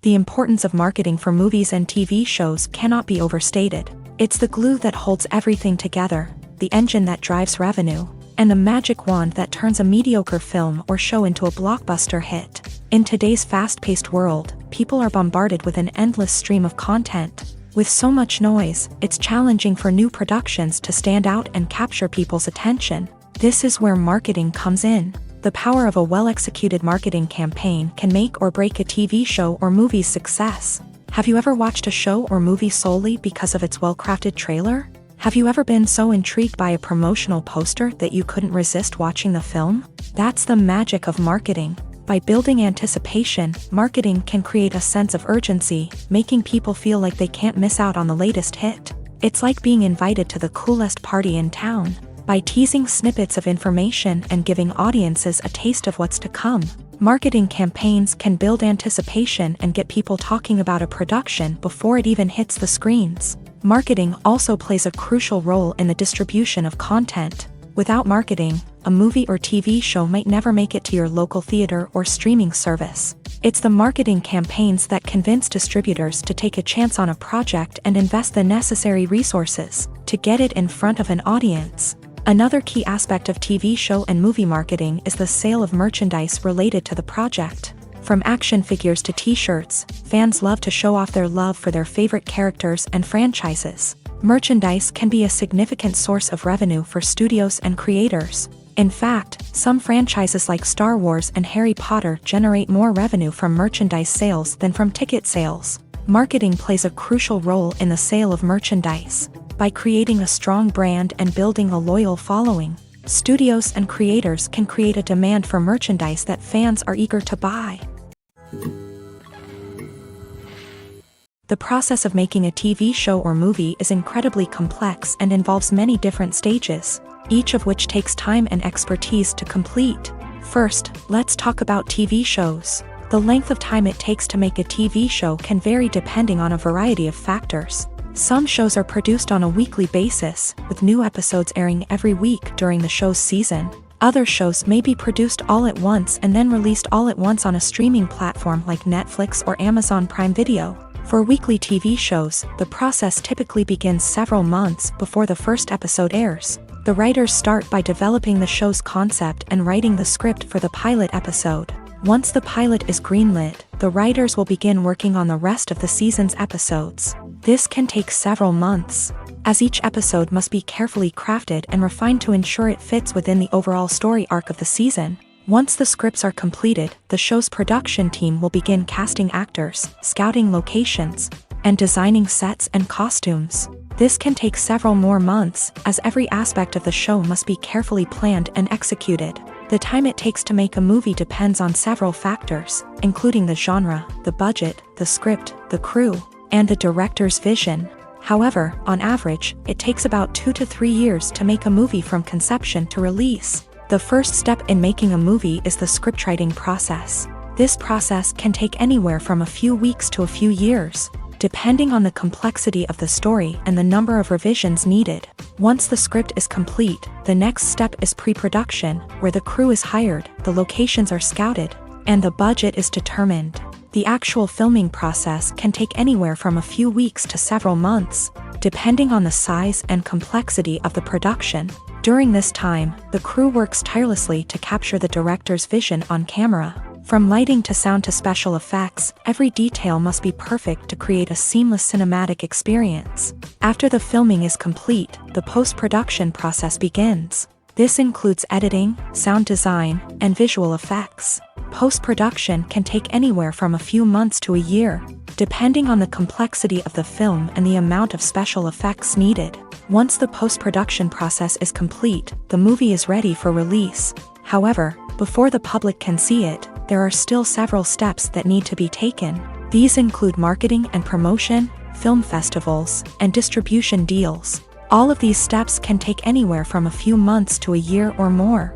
The importance of marketing for movies and TV shows cannot be overstated. It's the glue that holds everything together, the engine that drives revenue, and the magic wand that turns a mediocre film or show into a blockbuster hit. In today's fast-paced world, people are bombarded with an endless stream of content. With so much noise, it's challenging for new productions to stand out and capture people's attention. This is where marketing comes in. The power of a well-executed marketing campaign can make or break a TV show or movie's success. Have you ever watched a show or movie solely because of its well-crafted trailer? Have you ever been so intrigued by a promotional poster that you couldn't resist watching the film? That's the magic of marketing. By building anticipation, marketing can create a sense of urgency, making people feel like they can't miss out on the latest hit. It's like being invited to the coolest party in town. By teasing snippets of information and giving audiences a taste of what's to come, marketing campaigns can build anticipation and get people talking about a production before it even hits the screens. Marketing also plays a crucial role in the distribution of content. Without marketing, a movie or TV show might never make it to your local theater or streaming service. It's the marketing campaigns that convince distributors to take a chance on a project and invest the necessary resources to get it in front of an audience. Another key aspect of TV show and movie marketing is the sale of merchandise related to the project. From action figures to t-shirts, fans love to show off their love for their favorite characters and franchises. Merchandise can be a significant source of revenue for studios and creators. In fact, some franchises like Star Wars and Harry Potter generate more revenue from merchandise sales than from ticket sales. Marketing plays a crucial role in the sale of merchandise. By creating a strong brand and building a loyal following, studios and creators can create a demand for merchandise that fans are eager to buy. The process of making a TV show or movie is incredibly complex and involves many different stages. each of which takes time and expertise to complete. First, let's talk about TV shows. The length of time it takes to make a TV show can vary depending on a variety of factors. Some shows are produced on a weekly basis, with new episodes airing every week during the show's season. Other shows may be produced all at once and then released all at once on a streaming platform like Netflix or Amazon Prime Video. For weekly TV shows, the process typically begins several months before the first episode airs. The writers start by developing the show's concept and writing the script for the pilot episode. Once the pilot is greenlit, the writers will begin working on the rest of the season's episodes. This can take several months, as each episode must be carefully crafted and refined to ensure it fits within the overall story arc of the season. Once the scripts are completed, the show's production team will begin casting actors, scouting locations, and designing sets and costumes. This can take several more months, as every aspect of the show must be carefully planned and executed. The time it takes to make a movie depends on several factors, including the genre, the budget, the script, the crew, and the director's vision. However, on average, it takes about 2 to 3 years to make a movie from conception to release. The first step in making a movie is the scriptwriting process. This process can take anywhere from a few weeks to a few years, depending on the complexity of the story and the number of revisions needed. Once the script is complete, the next step is pre-production, where the crew is hired, the locations are scouted, and the budget is determined. The actual filming process can take anywhere from a few weeks to several months, depending on the size and complexity of the production. During this time, the crew works tirelessly to capture the director's vision on camera. From lighting to sound to special effects, every detail must be perfect to create a seamless cinematic experience. After the filming is complete, the post-production process begins. This includes editing, sound design, and visual effects. Post-production can take anywhere from a few months to a year, depending on the complexity of the film and the amount of special effects needed. Once the post-production process is complete, the movie is ready for release. However, before the public can see it, there are still several steps that need to be taken. These include marketing and promotion, film festivals, and distribution deals. All of these steps can take anywhere from a few months to a year or more.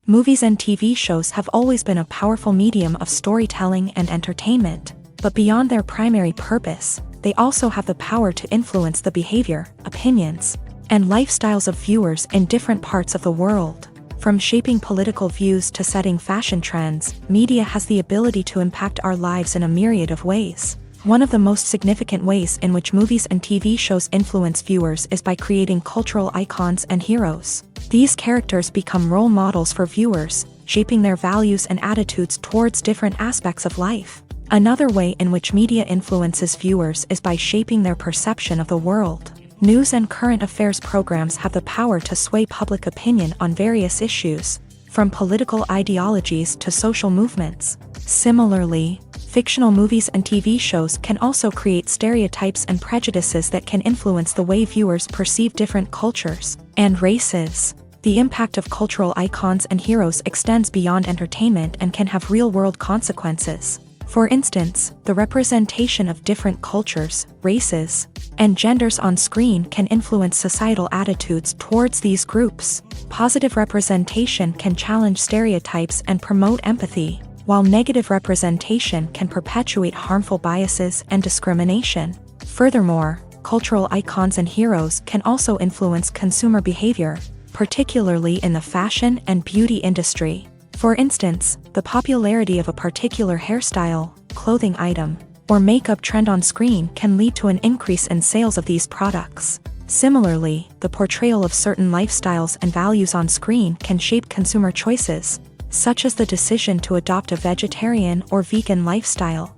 Movies and TV shows have always been a powerful medium of storytelling and entertainment, but beyond their primary purpose, they also have the power to influence the behavior, opinions, and lifestyles of viewers in different parts of the world. From shaping political views to setting fashion trends, media has the ability to impact our lives in a myriad of ways. One of the most significant ways in which movies and TV shows influence viewers is by creating cultural icons and heroes. These characters become role models for viewers, shaping their values and attitudes towards different aspects of life. Another way in which media influences viewers is by shaping their perception of the world. News and current affairs programs have the power to sway public opinion on various issues, from political ideologies to social movements. Similarly, fictional movies and TV shows can also create stereotypes and prejudices that can influence the way viewers perceive different cultures and races. The impact of cultural icons and heroes extends beyond entertainment and can have real-world consequences. For instance, the representation of different cultures, races, and genders on screen can influence societal attitudes towards these groups. Positive representation can challenge stereotypes and promote empathy, while negative representation can perpetuate harmful biases and discrimination. Furthermore, cultural icons and heroes can also influence consumer behavior, particularly in the fashion and beauty industry. For instance, the popularity of a particular hairstyle, clothing item, or makeup trend on screen can lead to an increase in sales of these products. Similarly, the portrayal of certain lifestyles and values on screen can shape consumer choices, such as the decision to adopt a vegetarian or vegan lifestyle.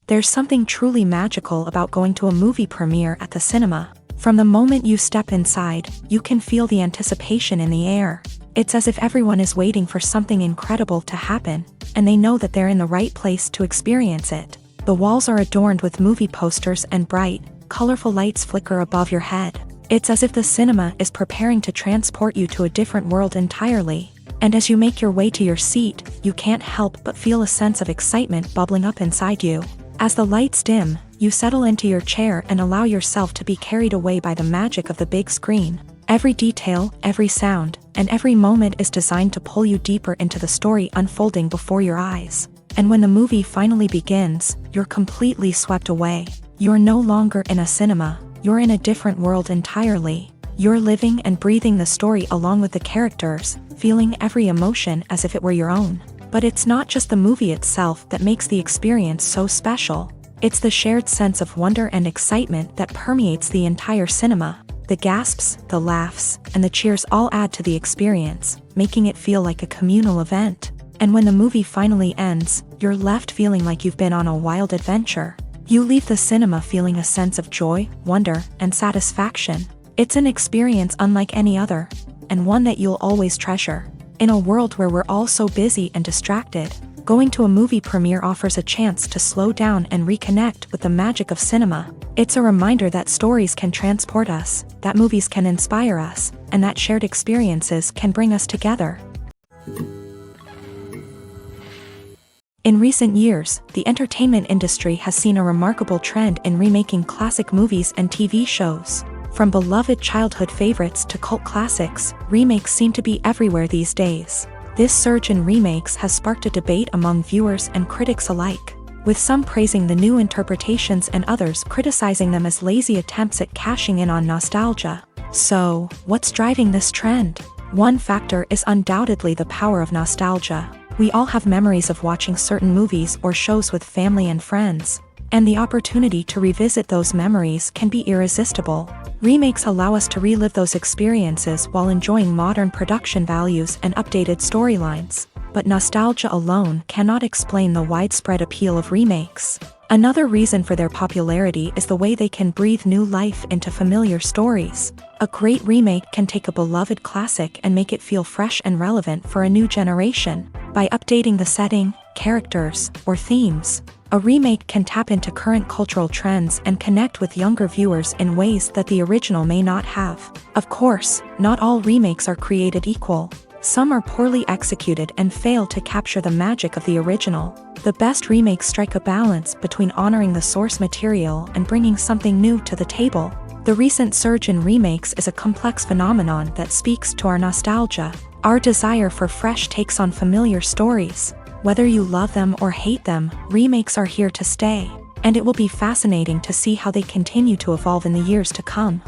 There's something truly magical about going to a movie premiere at the cinema. From the moment you step inside, you can feel the anticipation in the air. It's as if everyone is waiting for something incredible to happen, and they know that they're in the right place to experience it. The walls are adorned with movie posters and bright, colorful lights flicker above your head. It's as if the cinema is preparing to transport you to a different world entirely. And as you make your way to your seat, you can't help but feel a sense of excitement bubbling up inside you. As the lights dim, You settle into your chair and allow yourself to be carried away by the magic of the big screen. Every detail, every sound, and every moment is designed to pull you deeper into the story unfolding before your eyes. And when the movie finally begins, you're completely swept away. You're no longer in a cinema, you're in a different world entirely. You're living and breathing the story along with the characters, feeling every emotion as if it were your own. But it's not just the movie itself that makes the experience so special. It's the shared sense of wonder and excitement that permeates the entire cinema. The gasps, the laughs, and the cheers all add to the experience, making it feel like a communal event. And when the movie finally ends, you're left feeling like you've been on a wild adventure. You leave the cinema feeling a sense of joy, wonder, and satisfaction. It's an experience unlike any other, and one that you'll always treasure. In a world where we're all so busy and distracted, going to a movie premiere offers a chance to slow down and reconnect with the magic of cinema. It's a reminder that stories can transport us, that movies can inspire us, and that shared experiences can bring us together. In recent years, the entertainment industry has seen a remarkable trend in remaking classic movies and TV shows. From beloved childhood favorites to cult classics, remakes seem to be everywhere these days. This surge in remakes has sparked a debate among viewers and critics alike, with some praising the new interpretations and others criticizing them as lazy attempts at cashing in on nostalgia. So, what's driving this trend? One factor is undoubtedly the power of nostalgia. We all have memories of watching certain movies or shows with family and friends, and the opportunity to revisit those memories can be irresistible. Remakes allow us to relive those experiences while enjoying modern production values and updated storylines. But nostalgia alone cannot explain the widespread appeal of remakes. Another reason for their popularity is the way they can breathe new life into familiar stories. A great remake can take a beloved classic and make it feel fresh and relevant for a new generation. By updating the setting, characters, or themes, a remake can tap into current cultural trends and connect with younger viewers in ways that the original may not have. Of course, not all remakes are created equal. Some are poorly executed and fail to capture the magic of the original. The best remakes strike a balance between honoring the source material and bringing something new to the table. The recent surge in remakes is a complex phenomenon that speaks to our nostalgia, our desire for fresh takes on familiar stories. Whether you love them or hate them, remakes are here to stay, and it will be fascinating to see how they continue to evolve in the years to come.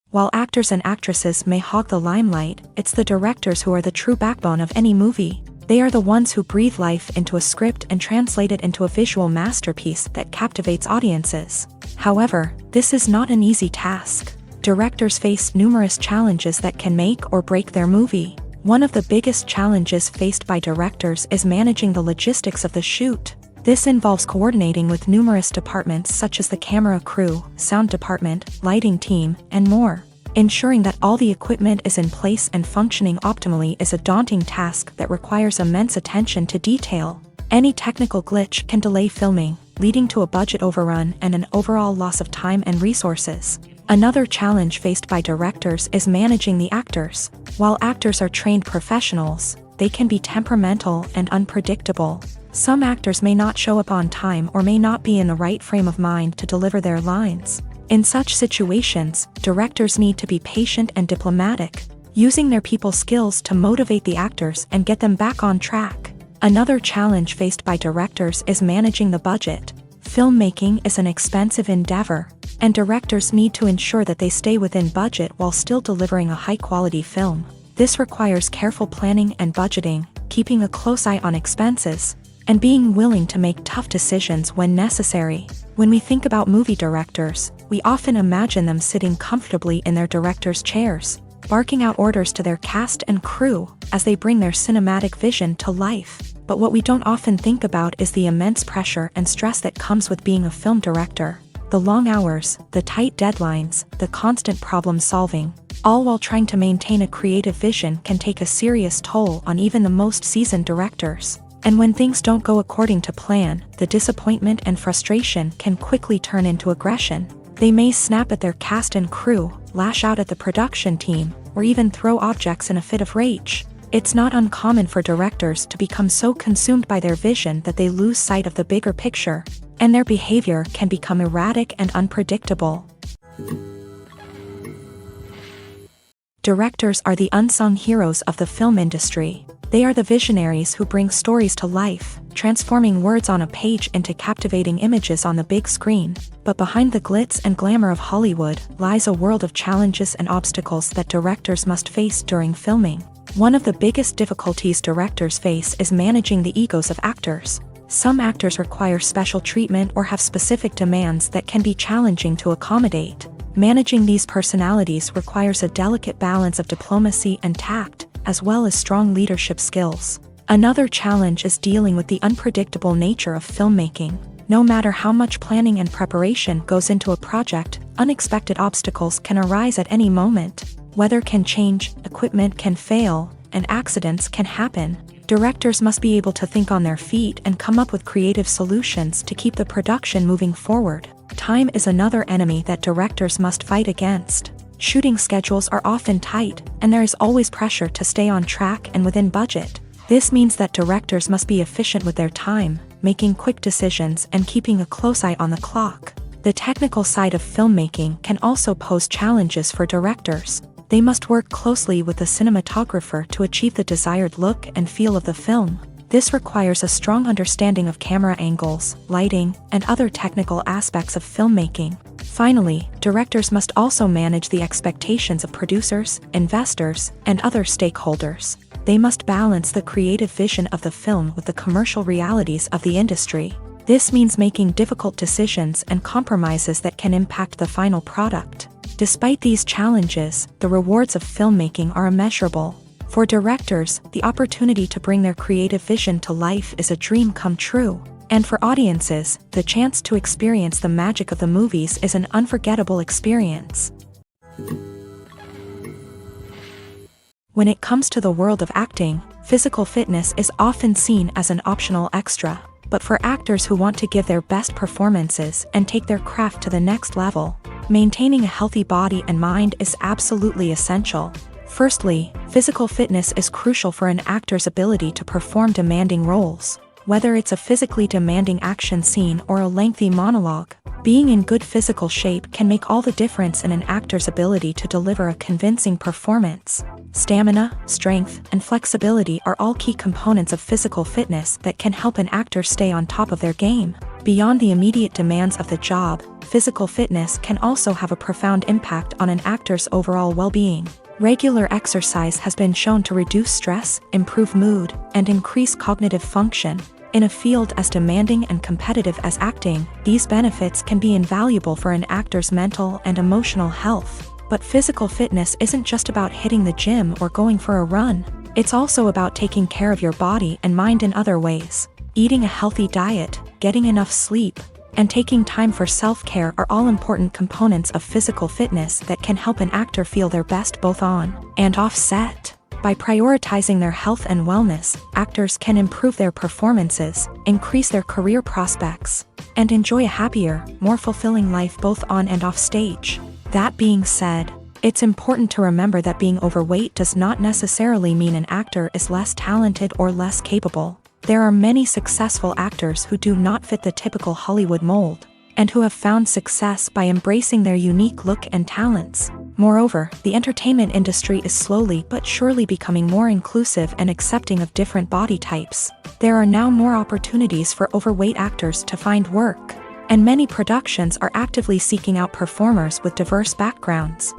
While actors and actresses may hog the limelight, it's the directors who are the true backbone of any movie. They are the ones who breathe life into a script and translate it into a visual masterpiece that captivates audiences. However, this is not an easy task. Directors face numerous challenges that can make or break their movie. One of the biggest challenges faced by directors is managing the logistics of the shoot. This involves coordinating with numerous departments such as the camera crew, sound department, lighting team, and more. Ensuring that all the equipment is in place and functioning optimally is a daunting task that requires immense attention to detail. Any technical glitch can delay filming, leading to a budget overrun and an overall loss of time and resources. Another challenge faced by directors is managing the actors. While actors are trained professionals, they can be temperamental and unpredictable. Some actors may not show up on time or may not be in the right frame of mind to deliver their lines. In such situations, directors need to be patient and diplomatic, using their people skills to motivate the actors and get them back on track. Another challenge faced by directors is managing the budget. Filmmaking is an expensive endeavor, and directors need to ensure that they stay within budget while still delivering a high-quality film. This requires careful planning and budgeting, keeping a close eye on expenses, and being willing to make tough decisions when necessary. When we think about movie directors, we often imagine them sitting comfortably in their director's chairs, barking out orders to their cast and crew as they bring their cinematic vision to life. But what we don't often think about is the immense pressure and stress that comes with being a film director. The long hours, the tight deadlines, the constant problem solving, all while trying to maintain a creative vision can take a serious toll on even the most seasoned directors. And when things don't go according to plan, the disappointment and frustration can quickly turn into aggression. They may snap at their cast and crew, lash out at the production team, or even throw objects in a fit of rage. It's not uncommon for directors to become so consumed by their vision that they lose sight of the bigger picture, and their behavior can become erratic and unpredictable. Directors are the unsung heroes of the film industry. They are the visionaries who bring stories to life, transforming words on a page into captivating images on the big screen. But behind the glitz and glamour of Hollywood lies a world of challenges and obstacles that directors must face during filming. One of the biggest difficulties directors face is managing the egos of actors. Some actors require special treatment or have specific demands that can be challenging to accommodate. Managing these personalities requires a delicate balance of diplomacy and tact, as well as strong leadership skills. Another challenge is dealing with the unpredictable nature of filmmaking. No matter how much planning and preparation goes into a project, unexpected obstacles can arise at any moment. Weather can change, equipment can fail, and accidents can happen. Directors must be able to think on their feet and come up with creative solutions to keep the production moving forward. Time is another enemy that directors must fight against. Shooting schedules are often tight, and there is always pressure to stay on track and within budget. This means that directors must be efficient with their time, making quick decisions and keeping a close eye on the clock. The technical side of filmmaking can also pose challenges for directors. They must work closely with the cinematographer to achieve the desired look and feel of the film. This requires a strong understanding of camera angles, lighting, and other technical aspects of filmmaking. Finally, directors must also manage the expectations of producers, investors, and other stakeholders. They must balance the creative vision of the film with the commercial realities of the industry. This means making difficult decisions and compromises that can impact the final product. Despite these challenges, the rewards of filmmaking are immeasurable. For directors, the opportunity to bring their creative vision to life is a dream come true. And for audiences, the chance to experience the magic of the movies is an unforgettable experience. When it comes to the world of acting, physical fitness is often seen as an optional extra. But for actors who want to give their best performances and take their craft to the next level, maintaining a healthy body and mind is absolutely essential. Firstly, physical fitness is crucial for an actor's ability to perform demanding roles. Whether it's a physically demanding action scene or a lengthy monologue, being in good physical shape can make all the difference in an actor's ability to deliver a convincing performance. Stamina, strength, and flexibility are all key components of physical fitness that can help an actor stay on top of their game. Beyond the immediate demands of the job, physical fitness can also have a profound impact on an actor's overall well-being. Regular exercise has been shown to reduce stress, improve mood, and increase cognitive function. In a field as demanding and competitive as acting, these benefits can be invaluable for an actor's mental and emotional health. But physical fitness isn't just about hitting the gym or going for a run. It's also about taking care of your body and mind in other ways. Eating a healthy diet, getting enough sleep, and taking time for self-care are all important components of physical fitness that can help an actor feel their best both on and off set. By prioritizing their health and wellness, actors can improve their performances, increase their career prospects, and enjoy a happier, more fulfilling life both on and off stage. That being said, it's important to remember that being overweight does not necessarily mean an actor is less talented or less capable. There are many successful actors who do not fit the typical Hollywood mold, and who have found success by embracing their unique look and talents. Moreover, the entertainment industry is slowly but surely becoming more inclusive and accepting of different body types. There are now more opportunities for overweight actors to find work, and many productions are actively seeking out performers with diverse backgrounds.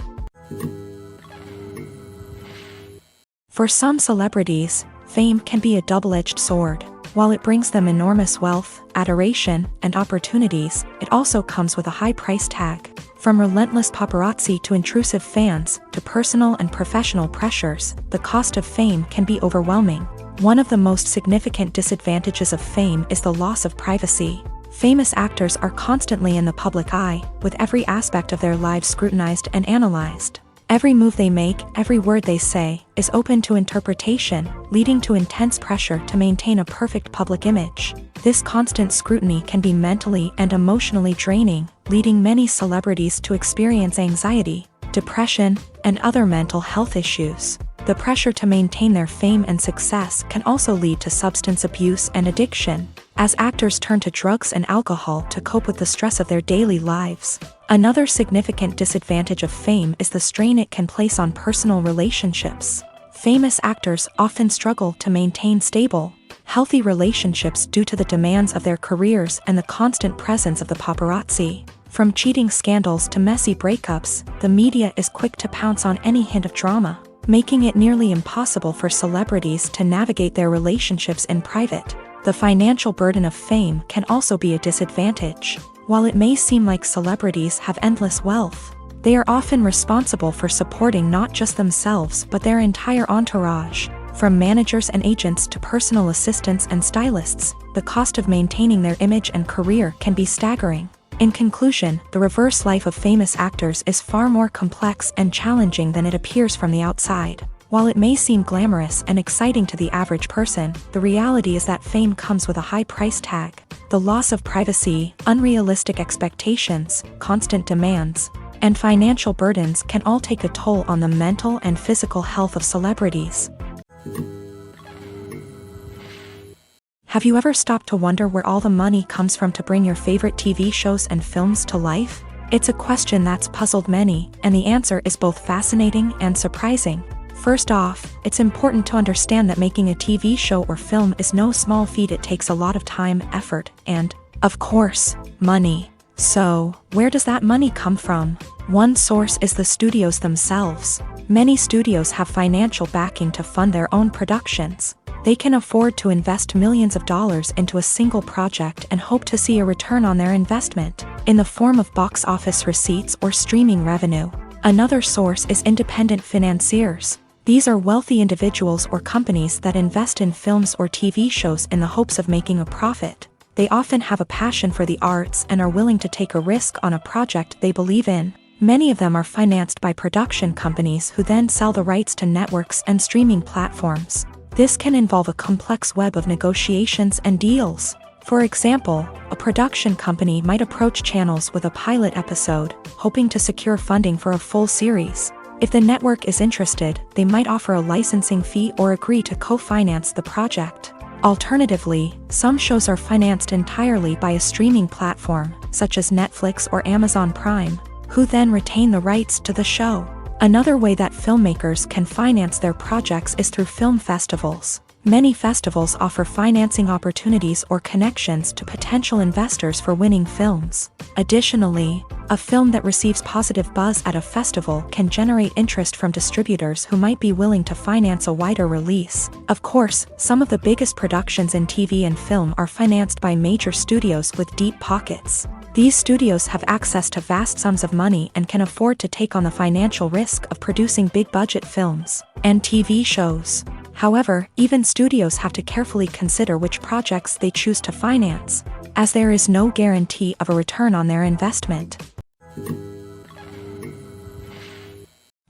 For some celebrities, fame can be a double-edged sword. While it brings them enormous wealth, adoration, and opportunities, it also comes with a high price tag. From relentless paparazzi to intrusive fans, to personal and professional pressures, the cost of fame can be overwhelming. One of the most significant disadvantages of fame is the loss of privacy. Famous actors are constantly in the public eye, with every aspect of their lives scrutinized and analyzed. Every move they make, every word they say, is open to interpretation, leading to intense pressure to maintain a perfect public image. This constant scrutiny can be mentally and emotionally draining, leading many celebrities to experience anxiety, depression, and other mental health issues. The pressure to maintain their fame and success can also lead to substance abuse and addiction, as actors turn to drugs and alcohol to cope with the stress of their daily lives. Another significant disadvantage of fame is the strain it can place on personal relationships. Famous actors often struggle to maintain stable, healthy relationships due to the demands of their careers and the constant presence of the paparazzi. From cheating scandals to messy breakups, the media is quick to pounce on any hint of drama, making it nearly impossible for celebrities to navigate their relationships in private. The financial burden of fame can also be a disadvantage. While it may seem like celebrities have endless wealth, they are often responsible for supporting not just themselves but their entire entourage. From managers and agents to personal assistants and stylists, the cost of maintaining their image and career can be staggering. In conclusion, the reverse life of famous actors is far more complex and challenging than it appears from the outside. While it may seem glamorous and exciting to the average person, the reality is that fame comes with a high price tag. The loss of privacy, unrealistic expectations, constant demands, and financial burdens can all take a toll on the mental and physical health of celebrities. Have you ever stopped to wonder where all the money comes from to bring your favorite TV shows and films to life? It's a question that's puzzled many, and the answer is both fascinating and surprising. First off, it's important to understand that making a TV show or film is no small feat. It takes a lot of time, effort, and, of course, money. So, where does that money come from? One source is the studios themselves. Many studios have financial backing to fund their own productions. They can afford to invest millions of dollars into a single project and hope to see a return on their investment, in the form of box office receipts or streaming revenue. Another source is independent financiers. These are wealthy individuals or companies that invest in films or TV shows in the hopes of making a profit. They often have a passion for the arts and are willing to take a risk on a project they believe in. Many of them are financed by production companies who then sell the rights to networks and streaming platforms. This can involve a complex web of negotiations and deals. For example, a production company might approach channels with a pilot episode, hoping to secure funding for a full series. If the network is interested, they might offer a licensing fee or agree to co-finance the project. Alternatively, some shows are financed entirely by a streaming platform, such as Netflix or Amazon Prime, who then retain the rights to the show. Another way that filmmakers can finance their projects is through film festivals. Many festivals offer financing opportunities or connections to potential investors for winning films. Additionally, a film that receives positive buzz at a festival can generate interest from distributors who might be willing to finance a wider release. Of course, some of the biggest productions in TV and film are financed by major studios with deep pockets. These studios have access to vast sums of money and can afford to take on the financial risk of producing big-budget films and TV shows. However, even studios have to carefully consider which projects they choose to finance, as there is no guarantee of a return on their investment.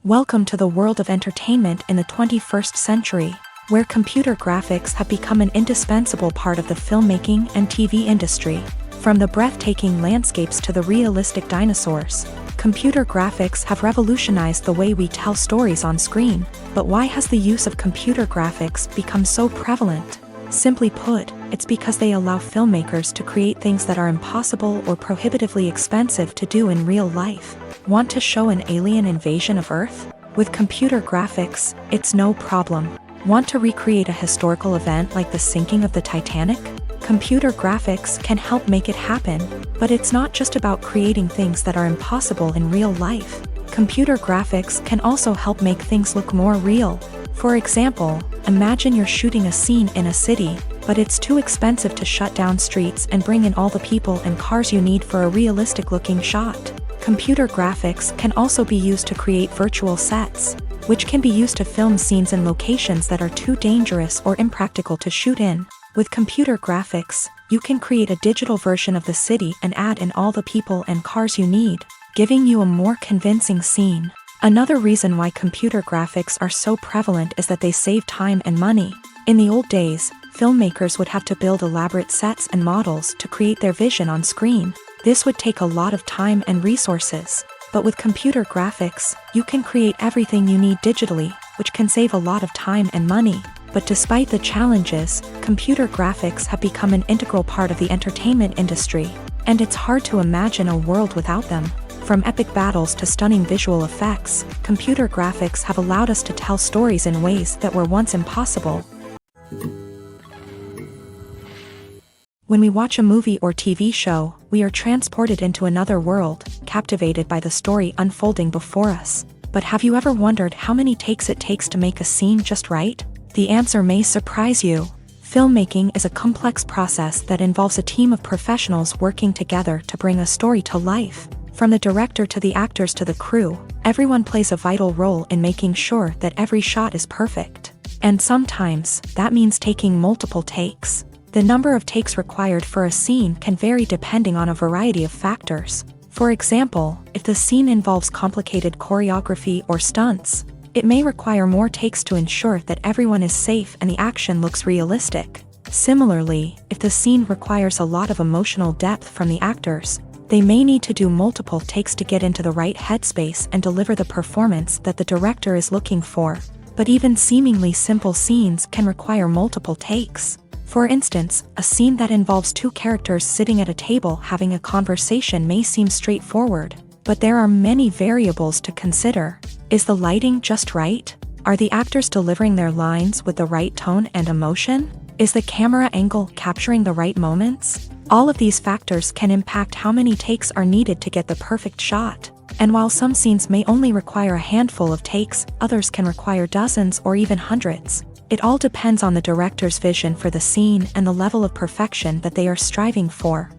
Welcome to the world of entertainment in the 21st century, where computer graphics have become an indispensable part of the filmmaking and TV industry. From the breathtaking landscapes to the realistic dinosaurs, computer graphics have revolutionized the way we tell stories on screen. But why has the use of computer graphics become so prevalent? Simply put, it's because they allow filmmakers to create things that are impossible or prohibitively expensive to do in real life. Want to show an alien invasion of Earth? With computer graphics, it's no problem. Want to recreate a historical event like the sinking of the Titanic? Computer graphics can help make it happen, but it's not just about creating things that are impossible in real life. Computer graphics can also help make things look more real. For example, imagine you're shooting a scene in a city, but it's too expensive to shut down streets and bring in all the people and cars you need for a realistic-looking shot. Computer graphics can also be used to create virtual sets, which can be used to film scenes in locations that are too dangerous or impractical to shoot in. With computer graphics, you can create a digital version of the city and add in all the people and cars you need, giving you a more convincing scene. Another reason why computer graphics are so prevalent is that they save time and money. In the old days, filmmakers would have to build elaborate sets and models to create their vision on screen. This would take a lot of time and resources. But with computer graphics, you can create everything you need digitally. which can save a lot of time and money. But despite the challenges, computer graphics have become an integral part of the entertainment industry, and it's hard to imagine a world without them. From epic battles to stunning visual effects, computer graphics have allowed us to tell stories in ways that were once impossible. When we watch a movie or TV show, we are transported into another world, captivated by the story unfolding before us. But have you ever wondered how many takes it takes to make a scene just right? The answer may surprise you. Filmmaking is a complex process that involves a team of professionals working together to bring a story to life. From the director to the actors to the crew, everyone plays a vital role in making sure that every shot is perfect. And sometimes, that means taking multiple takes. The number of takes required for a scene can vary depending on a variety of factors. For example, if the scene involves complicated choreography or stunts, it may require more takes to ensure that everyone is safe and the action looks realistic. Similarly, if the scene requires a lot of emotional depth from the actors, they may need to do multiple takes to get into the right headspace and deliver the performance that the director is looking for. But even seemingly simple scenes can require multiple takes. For instance, a scene that involves two characters sitting at a table having a conversation may seem straightforward, but there are many variables to consider. Is the lighting just right? Are the actors delivering their lines with the right tone and emotion? Is the camera angle capturing the right moments? All of these factors can impact how many takes are needed to get the perfect shot. And while some scenes may only require a handful of takes, others can require dozens or even hundreds. It all depends on the director's vision for the scene and the level of perfection that they are striving for.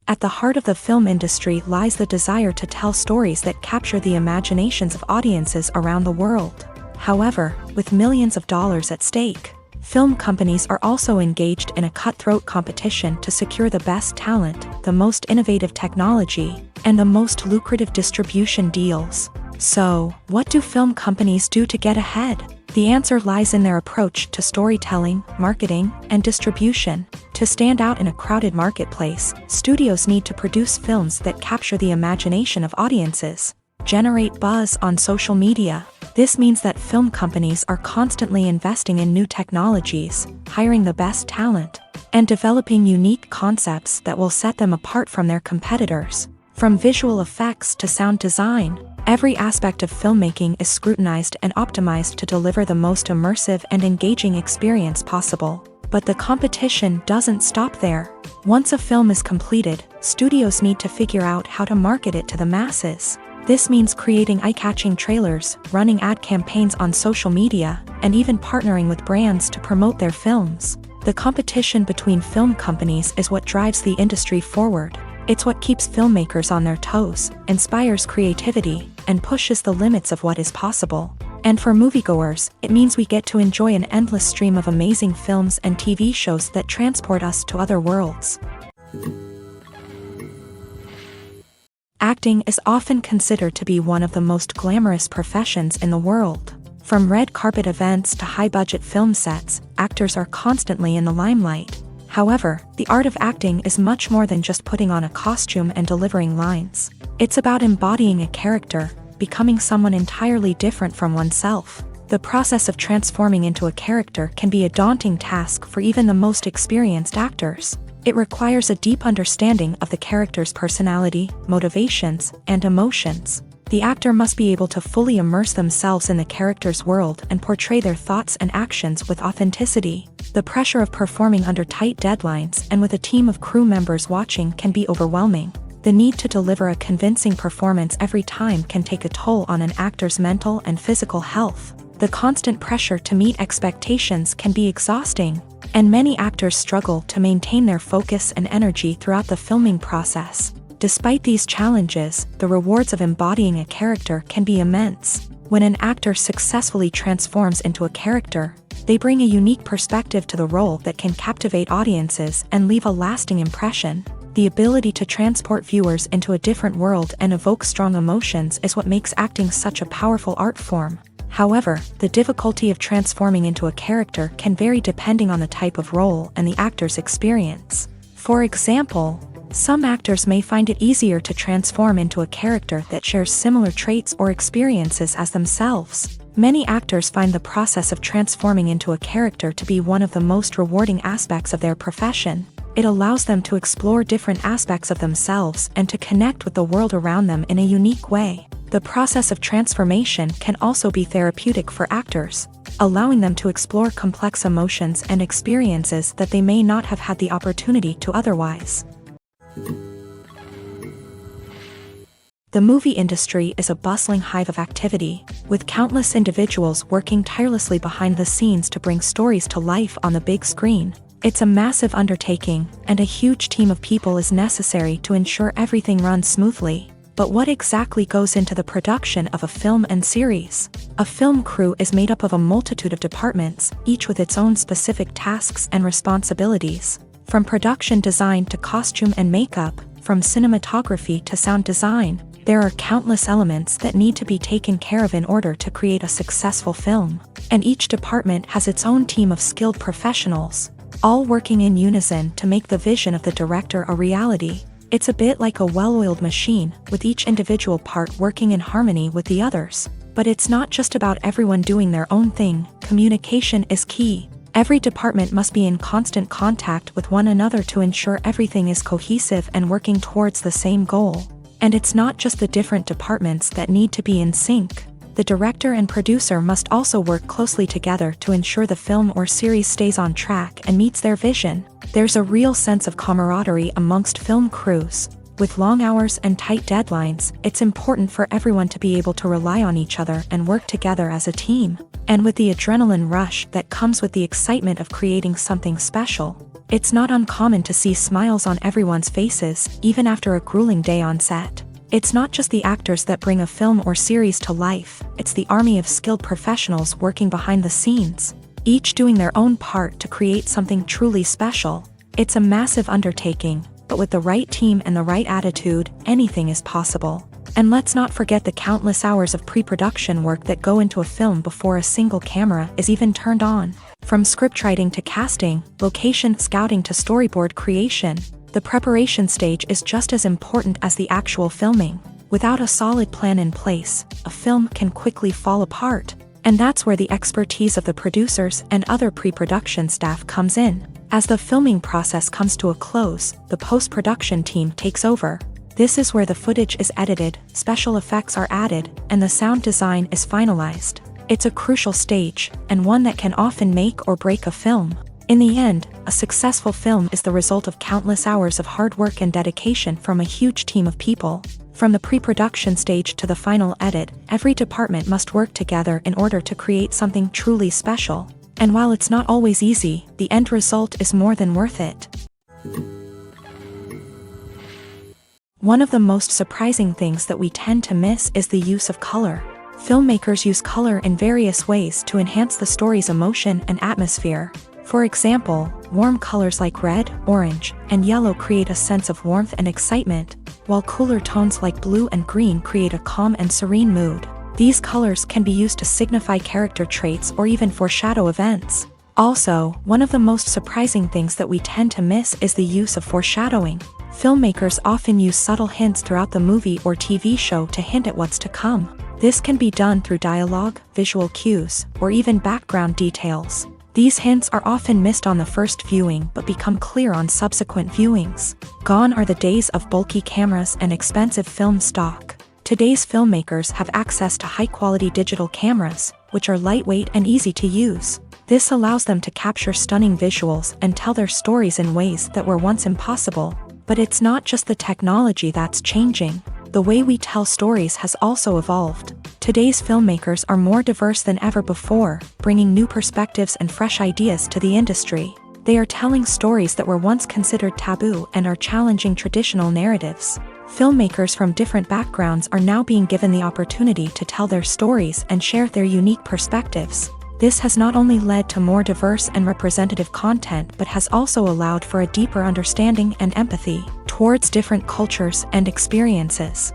At the heart of the film industry lies the desire to tell stories that capture the imaginations of audiences around the world. However, with millions of dollars at stake, film companies are also engaged in a cutthroat competition to secure the best talent, the most innovative technology, and the most lucrative distribution deals. So, what do film companies do to get ahead? The answer lies in their approach to storytelling, marketing, and distribution. To stand out in a crowded marketplace, studios need to produce films that capture the imagination of audiences, generate buzz on social media. This means that film companies are constantly investing in new technologies, hiring the best talent, and developing unique concepts that will set them apart from their competitors. From visual effects to sound design, every aspect of filmmaking is scrutinized and optimized to deliver the most immersive and engaging experience possible. But the competition doesn't stop there. Once a film is completed, studios need to figure out how to market it to the masses. This means creating eye-catching trailers, running ad campaigns on social media, and even partnering with brands to promote their films. The competition between film companies is what drives the industry forward. It's what keeps filmmakers on their toes, inspires creativity, and pushes the limits of what is possible. And for moviegoers, it means we get to enjoy an endless stream of amazing films and TV shows that transport us to other worlds. Acting is often considered to be one of the most glamorous professions in the world. From red carpet events to high-budget film sets, actors are constantly in the limelight. However, the art of acting is much more than just putting on a costume and delivering lines. It's about embodying a character, becoming someone entirely different from oneself. The process of transforming into a character can be a daunting task for even the most experienced actors. It requires a deep understanding of the character's personality, motivations, and emotions. The actor must be able to fully immerse themselves in the character's world and portray their thoughts and actions with authenticity. The pressure of performing under tight deadlines and with a team of crew members watching can be overwhelming. The need to deliver a convincing performance every time can take a toll on an actor's mental and physical health. The constant pressure to meet expectations can be exhausting, and many actors struggle to maintain their focus and energy throughout the filming process. Despite these challenges, the rewards of embodying a character can be immense. When an actor successfully transforms into a character, they bring a unique perspective to the role that can captivate audiences and leave a lasting impression. The ability to transport viewers into a different world and evoke strong emotions is what makes acting such a powerful art form. However, the difficulty of transforming into a character can vary depending on the type of role and the actor's experience. For example, Some actors may find it easier to transform into a character that shares similar traits or experiences as themselves. Many actors find the process of transforming into a character to be one of the most rewarding aspects of their profession. It allows them to explore different aspects of themselves and to connect with the world around them in a unique way. The process of transformation can also be therapeutic for actors, allowing them to explore complex emotions and experiences that they may not have had the opportunity to otherwise. The movie industry is a bustling hive of activity, with countless individuals working tirelessly behind the scenes to bring stories to life on the big screen. It's a massive undertaking, and a huge team of people is necessary to ensure everything runs smoothly. But what exactly goes into the production of a film and series? A film crew is made up of a multitude of departments, each with its own specific tasks and responsibilities. From production design to costume and makeup, from cinematography to sound design, there are countless elements that need to be taken care of in order to create a successful film. And each department has its own team of skilled professionals, all working in unison to make the vision of the director a reality. It's a bit like a well-oiled machine, with each individual part working in harmony with the others. But it's not just about everyone doing their own thing. Communication is key. Every department must be in constant contact with one another to ensure everything is cohesive and working towards the same goal. And it's not just the different departments that need to be in sync. The director and producer must also work closely together to ensure the film or series stays on track and meets their vision. There's a real sense of camaraderie amongst film crews. With long hours and tight deadlines, it's important for everyone to be able to rely on each other and work together as a team. And with the adrenaline rush that comes with the excitement of creating something special, it's not uncommon to see smiles on everyone's faces, even after a grueling day on set. It's not just the actors that bring a film or series to life, it's the army of skilled professionals working behind the scenes, each doing their own part to create something truly special. It's a massive undertaking, but with the right team and the right attitude, anything is possible. And let's not forget the countless hours of pre-production work that go into a film before a single camera is even turned on. From scriptwriting to casting, location scouting to storyboard creation, the preparation stage is just as important as the actual filming. Without a solid plan in place, a film can quickly fall apart. And that's where the expertise of the producers and other pre-production staff comes in. As the filming process comes to a close, the post-production team takes over. This is where the footage is edited, special effects are added, and the sound design is finalized. It's a crucial stage, and one that can often make or break a film. In the end, a successful film is the result of countless hours of hard work and dedication from a huge team of people. From the pre-production stage to the final edit, every department must work together in order to create something truly special. And while it's not always easy, the end result is more than worth it. One of the most surprising things that we tend to miss is the use of color. Filmmakers use color in various ways to enhance the story's emotion and atmosphere. For example, warm colors like red, orange, and yellow create a sense of warmth and excitement, while cooler tones like blue and green create a calm and serene mood. These colors can be used to signify character traits or even foreshadow events. Also, one of the most surprising things that we tend to miss is the use of foreshadowing. Filmmakers often use subtle hints throughout the movie or TV show to hint at what's to come. This can be done through dialogue, visual cues, or even background details. These hints are often missed on the first viewing but become clear on subsequent viewings. Gone are the days of bulky cameras and expensive film stock. Today's filmmakers have access to high-quality digital cameras, which are lightweight and easy to use. This allows them to capture stunning visuals and tell their stories in ways that were once impossible. But it's not just the technology that's changing. The way we tell stories has also evolved. Today's filmmakers are more diverse than ever before, bringing new perspectives and fresh ideas to the industry. They are telling stories that were once considered taboo and are challenging traditional narratives. Filmmakers from different backgrounds are now being given the opportunity to tell their stories and share their unique perspectives. This has not only led to more diverse and representative content but has also allowed for a deeper understanding and empathy towards different cultures and experiences.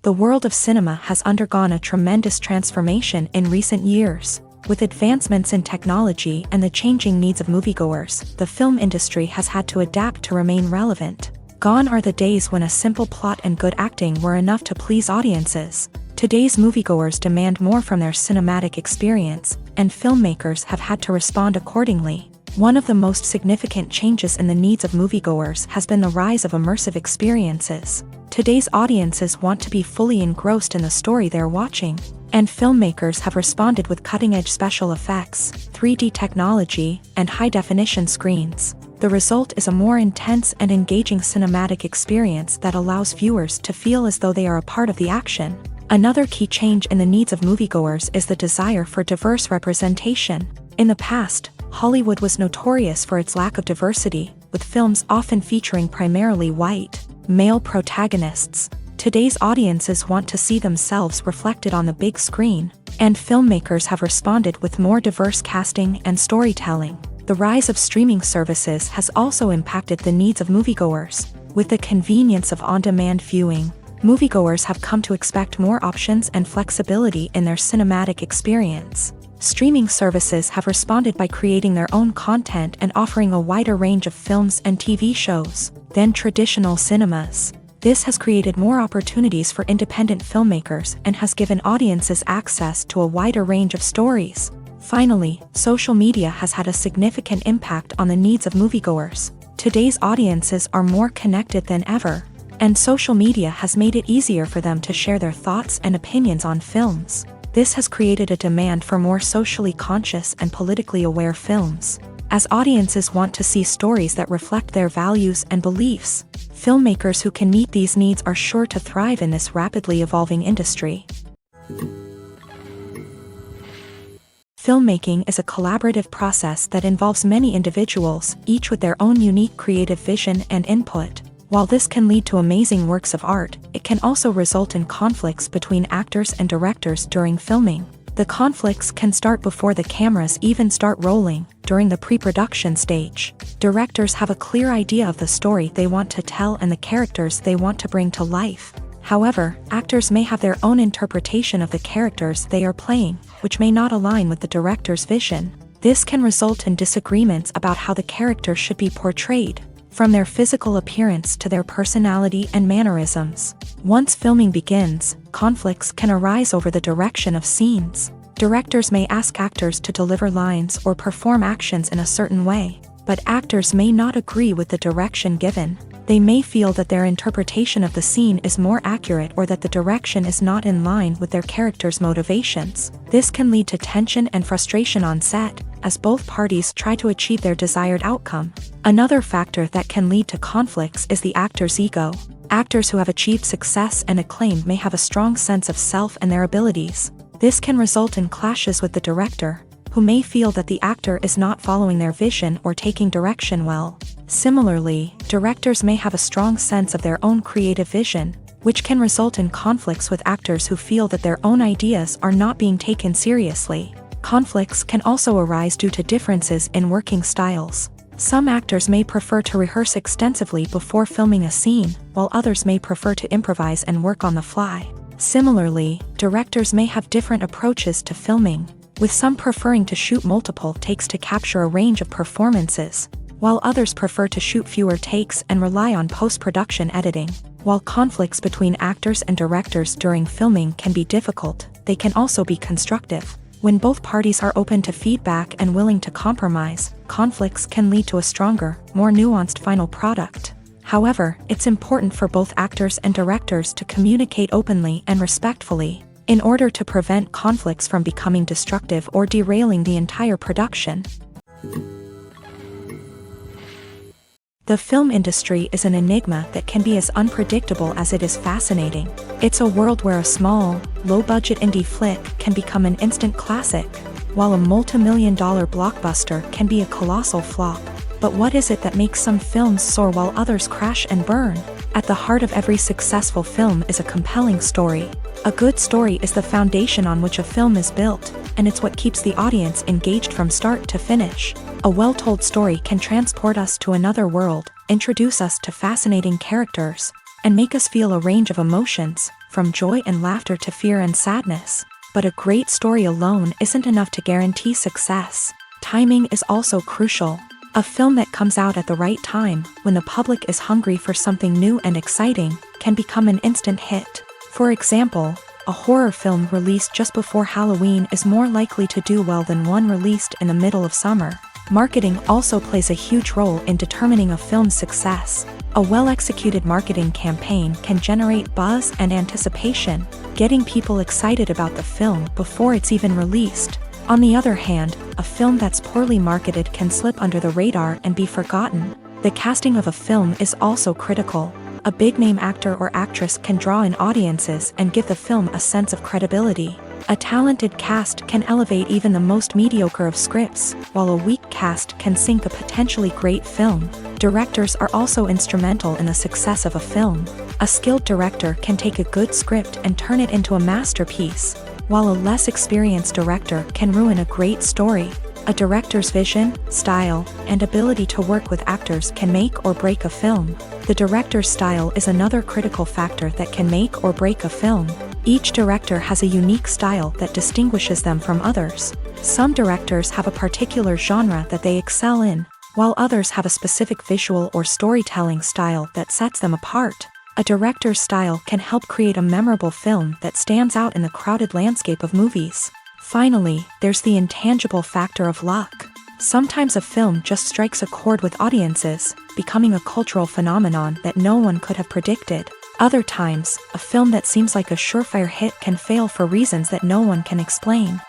The world of cinema has undergone a tremendous transformation in recent years. With advancements in technology and the changing needs of moviegoers, the film industry has had to adapt to remain relevant. Gone are the days when a simple plot and good acting were enough to please audiences. Today's moviegoers demand more from their cinematic experience, and filmmakers have had to respond accordingly. One of the most significant changes in the needs of moviegoers has been the rise of immersive experiences. Today's audiences want to be fully engrossed in the story they're watching, and filmmakers have responded with cutting-edge special effects, 3D technology, and high-definition screens. The result is a more intense and engaging cinematic experience that allows viewers to feel as though they are a part of the action. Another key change in the needs of moviegoers is the desire for diverse representation. In the past, Hollywood was notorious for its lack of diversity, with films often featuring primarily white, male protagonists. Today's audiences want to see themselves reflected on the big screen, and filmmakers have responded with more diverse casting and storytelling. The rise of streaming services has also impacted the needs of moviegoers. With the convenience of on-demand viewing, moviegoers have come to expect more options and flexibility in their cinematic experience. Streaming services have responded by creating their own content and offering a wider range of films and TV shows than traditional cinemas. This has created more opportunities for independent filmmakers and has given audiences access to a wider range of stories. Finally, social media has had a significant impact on the needs of moviegoers. Today's audiences are more connected than ever, and social media has made it easier for them to share their thoughts and opinions on films. This has created a demand for more socially conscious and politically aware films. As audiences want to see stories that reflect their values and beliefs, filmmakers who can meet these needs are sure to thrive in this rapidly evolving industry. Filmmaking is a collaborative process that involves many individuals, each with their own unique creative vision and input. While this can lead to amazing works of art, it can also result in conflicts between actors and directors during filming. The conflicts can start before the cameras even start rolling, during the pre-production stage. Directors have a clear idea of the story they want to tell and the characters they want to bring to life. However, actors may have their own interpretation of the characters they are playing, which may not align with the director's vision. This can result in disagreements about how the characters should be portrayed, from their physical appearance to their personality and mannerisms. Once filming begins, conflicts can arise over the direction of scenes. Directors may ask actors to deliver lines or perform actions in a certain way, but actors may not agree with the direction given. They may feel that their interpretation of the scene is more accurate or that the direction is not in line with their character's motivations. This can lead to tension and frustration on set, as both parties try to achieve their desired outcome. Another factor that can lead to conflicts is the actor's ego. Actors who have achieved success and acclaim may have a strong sense of self and their abilities. This can result in clashes with the director, who may feel that the actor is not following their vision or taking direction well. Similarly, directors may have a strong sense of their own creative vision, which can result in conflicts with actors who feel that their own ideas are not being taken seriously. Conflicts can also arise due to differences in working styles. Some actors may prefer to rehearse extensively before filming a scene, while others may prefer to improvise and work on the fly. Similarly, directors may have different approaches to filming, with some preferring to shoot multiple takes to capture a range of performances, while others prefer to shoot fewer takes and rely on post-production editing. While conflicts between actors and directors during filming can be difficult, they can also be constructive. When both parties are open to feedback and willing to compromise, conflicts can lead to a stronger, more nuanced final product. However, it's important for both actors and directors to communicate openly and respectfully, in order to prevent conflicts from becoming destructive or derailing the entire production. The film industry is an enigma that can be as unpredictable as it is fascinating. It's a world where a small, low-budget indie flick can become an instant classic, while a multi-million-dollar blockbuster can be a colossal flop. But what is it that makes some films soar while others crash and burn? At the heart of every successful film is a compelling story. A good story is the foundation on which a film is built, and it's what keeps the audience engaged from start to finish. A well-told story can transport us to another world, introduce us to fascinating characters, and make us feel a range of emotions, from joy and laughter to fear and sadness. But a great story alone isn't enough to guarantee success. Timing is also crucial. A film that comes out at the right time, when the public is hungry for something new and exciting, can become an instant hit. For example, a horror film released just before Halloween is more likely to do well than one released in the middle of summer. Marketing also plays a huge role in determining a film's success. A well-executed marketing campaign can generate buzz and anticipation, getting people excited about the film before it's even released. On the other hand, a film that's poorly marketed can slip under the radar and be forgotten. The casting of a film is also critical. A big-name actor or actress can draw in audiences and give the film a sense of credibility. A talented cast can elevate even the most mediocre of scripts, while a weak cast can sink a potentially great film. Directors are also instrumental in the success of a film. A skilled director can take a good script and turn it into a masterpiece, while a less experienced director can ruin a great story. A director's vision, style, and ability to work with actors can make or break a film. The director's style is another critical factor that can make or break a film. Each director has a unique style that distinguishes them from others. Some directors have a particular genre that they excel in, while others have a specific visual or storytelling style that sets them apart. A director's style can help create a memorable film that stands out in the crowded landscape of movies. Finally, there's the intangible factor of luck. Sometimes a film just strikes a chord with audiences, becoming a cultural phenomenon that no one could have predicted. Other times, a film that seems like a surefire hit can fail for reasons that no one can explain.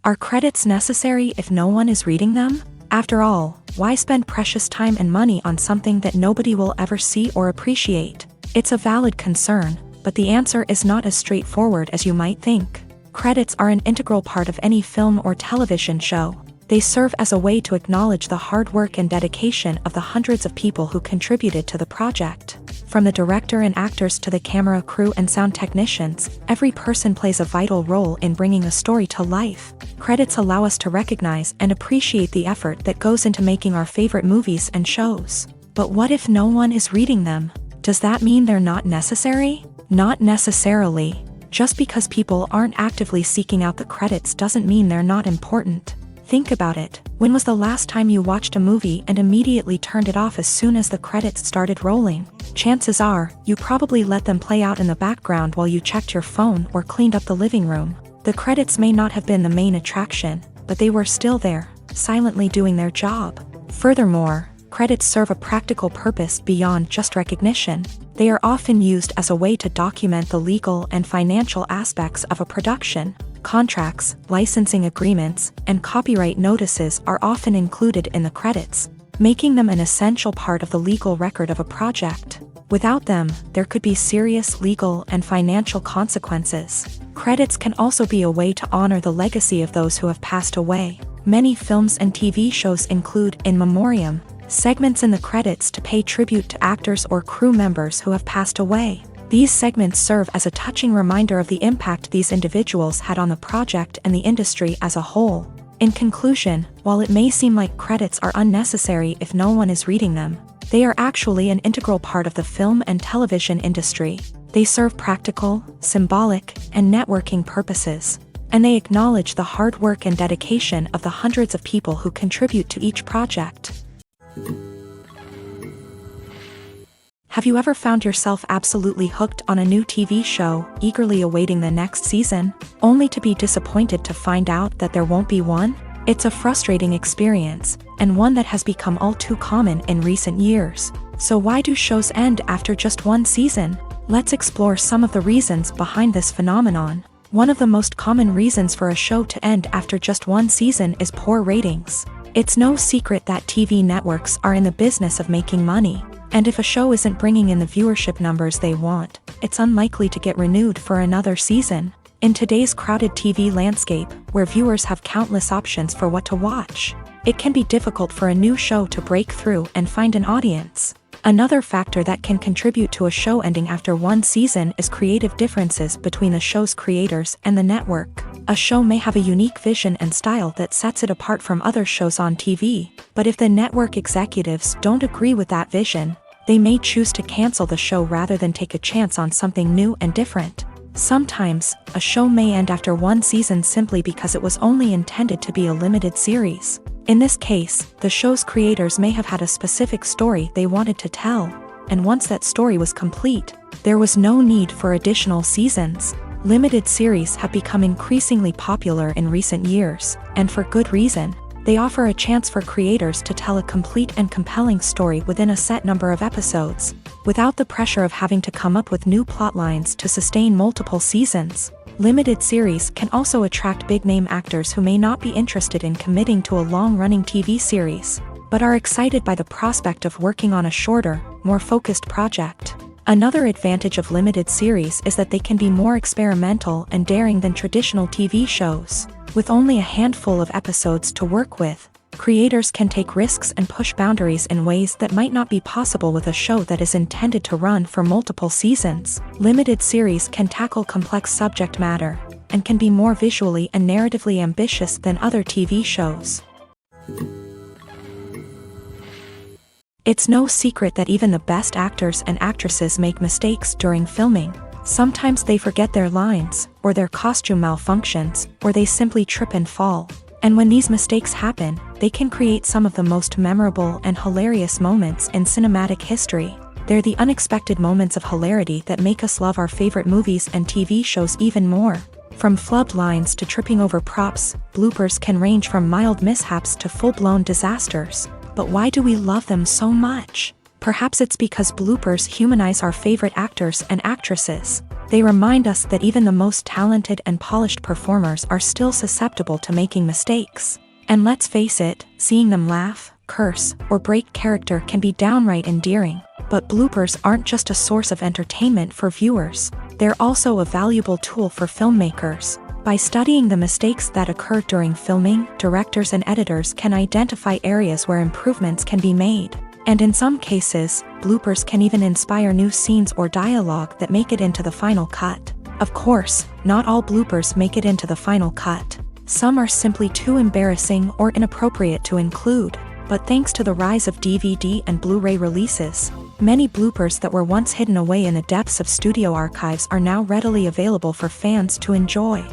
Are credits necessary if no one is reading them? After all, why spend precious time and money on something that nobody will ever see or appreciate? It's a valid concern, but the answer is not as straightforward as you might think. Credits are an integral part of any film or television show. They serve as a way to acknowledge the hard work and dedication of the hundreds of people who contributed to the project. From the director and actors to the camera crew and sound technicians, every person plays a vital role in bringing a story to life. Credits allow us to recognize and appreciate the effort that goes into making our favorite movies and shows. But what if no one is reading them? Does that mean they're not necessary? Not necessarily. Just because people aren't actively seeking out the credits doesn't mean they're not important. Think about it. When was the last time you watched a movie and immediately turned it off as soon as the credits started rolling? Chances are, you probably let them play out in the background while you checked your phone or cleaned up the living room. The credits may not have been the main attraction, but they were still there, silently doing their job. Furthermore, credits serve a practical purpose beyond just recognition. They are often used as a way to document the legal and financial aspects of a production. Contracts, licensing agreements, and copyright notices are often included in the credits, making them an essential part of the legal record of a project. Without them, there could be serious legal and financial consequences. Credits can also be a way to honor the legacy of those who have passed away. Many films and TV shows include in memoriam segments in the credits to pay tribute to actors or crew members who have passed away. These segments serve as a touching reminder of the impact these individuals had on the project and the industry as a whole. In conclusion, while it may seem like credits are unnecessary if no one is reading them, they are actually an integral part of the film and television industry. They serve practical, symbolic, and networking purposes, and they acknowledge the hard work and dedication of the hundreds of people who contribute to each project. Have you ever found yourself absolutely hooked on a new TV show, eagerly awaiting the next season, only to be disappointed to find out that there won't be one? It's a frustrating experience, and one that has become all too common in recent years. So why do shows end after just one season? Let's explore some of the reasons behind this phenomenon. One of the most common reasons for a show to end after just one season is poor ratings. It's no secret that TV networks are in the business of making money. And if a show isn't bringing in the viewership numbers they want, it's unlikely to get renewed for another season. In today's crowded TV landscape, where viewers have countless options for what to watch, it can be difficult for a new show to break through and find an audience. Another factor that can contribute to a show ending after one season is creative differences between the show's creators and the network. A show may have a unique vision and style that sets it apart from other shows on TV, but if the network executives don't agree with that vision, They may choose to cancel the show rather than take a chance on something new and different. Sometimes, a show may end after one season simply because it was only intended to be a limited series. In this case, the show's creators may have had a specific story they wanted to tell, and once that story was complete, there was no need for additional seasons. Limited series have become increasingly popular in recent years, and for good reason. They offer a chance for creators to tell a complete and compelling story within a set number of episodes, without the pressure of having to come up with new plotlines to sustain multiple seasons. Limited series can also attract big-name actors who may not be interested in committing to a long-running TV series, but are excited by the prospect of working on a shorter, more focused project. Another advantage of limited series is that they can be more experimental and daring than traditional TV shows. With only a handful of episodes to work with, creators can take risks and push boundaries in ways that might not be possible with a show that is intended to run for multiple seasons. Limited series can tackle complex subject matter, and can be more visually and narratively ambitious than other TV shows. It's no secret that even the best actors and actresses make mistakes during filming. Sometimes they forget their lines, or their costume malfunctions, or they simply trip and fall. And when these mistakes happen, they can create some of the most memorable and hilarious moments in cinematic history. They're the unexpected moments of hilarity that make us love our favorite movies and TV shows even more. From flubbed lines to tripping over props, bloopers can range from mild mishaps to full-blown disasters. But why do we love them so much? Perhaps it's because bloopers humanize our favorite actors and actresses. They remind us that even the most talented and polished performers are still susceptible to making mistakes. And let's face it, seeing them laugh, curse, or break character can be downright endearing. But bloopers aren't just a source of entertainment for viewers. They're also a valuable tool for filmmakers. By studying the mistakes that occur during filming, directors and editors can identify areas where improvements can be made. And in some cases, bloopers can even inspire new scenes or dialogue that make it into the final cut. Of course, not all bloopers make it into the final cut. Some are simply too embarrassing or inappropriate to include. But thanks to the rise of DVD and Blu-ray releases, many bloopers that were once hidden away in the depths of studio archives are now readily available for fans to enjoy.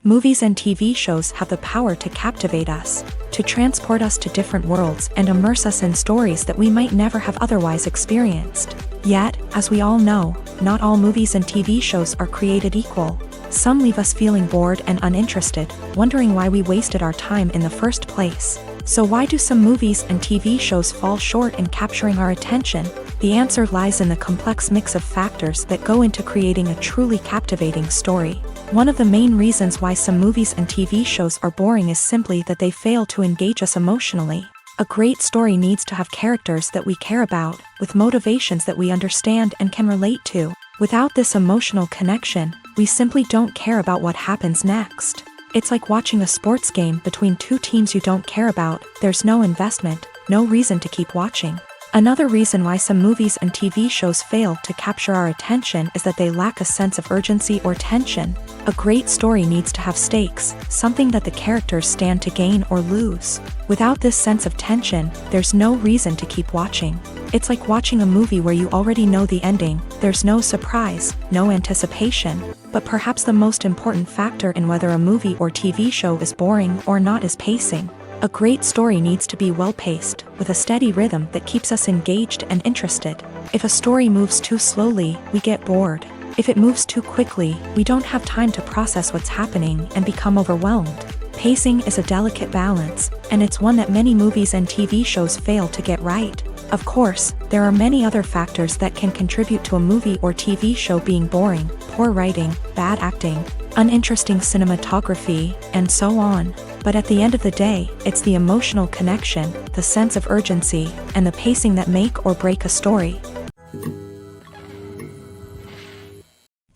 Movies and TV shows have the power to captivate us, to transport us to different worlds and immerse us in stories that we might never have otherwise experienced. Yet, as we all know, not all movies and TV shows are created equal. Some leave us feeling bored and uninterested, wondering why we wasted our time in the first place. So why do some movies and TV shows fall short in capturing our attention? The answer lies in the complex mix of factors that go into creating a truly captivating story. One of the main reasons why some movies and TV shows are boring is simply that they fail to engage us emotionally. A great story needs to have characters that we care about, with motivations that we understand and can relate to. Without this emotional connection, we simply don't care about what happens next. It's like watching a sports game between two teams you don't care about. There's no investment, no reason to keep watching. Another reason why some movies and TV shows fail to capture our attention is that they lack a sense of urgency or tension. A great story needs to have stakes, something that the characters stand to gain or lose. Without this sense of tension, there's no reason to keep watching. It's like watching a movie where you already know the ending. There's no surprise, no anticipation. But perhaps the most important factor in whether a movie or TV show is boring or not is pacing. A great story needs to be well-paced, with a steady rhythm that keeps us engaged and interested. If a story moves too slowly, we get bored. If it moves too quickly, we don't have time to process what's happening and become overwhelmed. Pacing is a delicate balance, and it's one that many movies and TV shows fail to get right. Of course, there are many other factors that can contribute to a movie or TV show being boring: poor writing, bad acting, uninteresting cinematography, and so on. But at the end of the day, it's the emotional connection, the sense of urgency, and the pacing that make or break a story.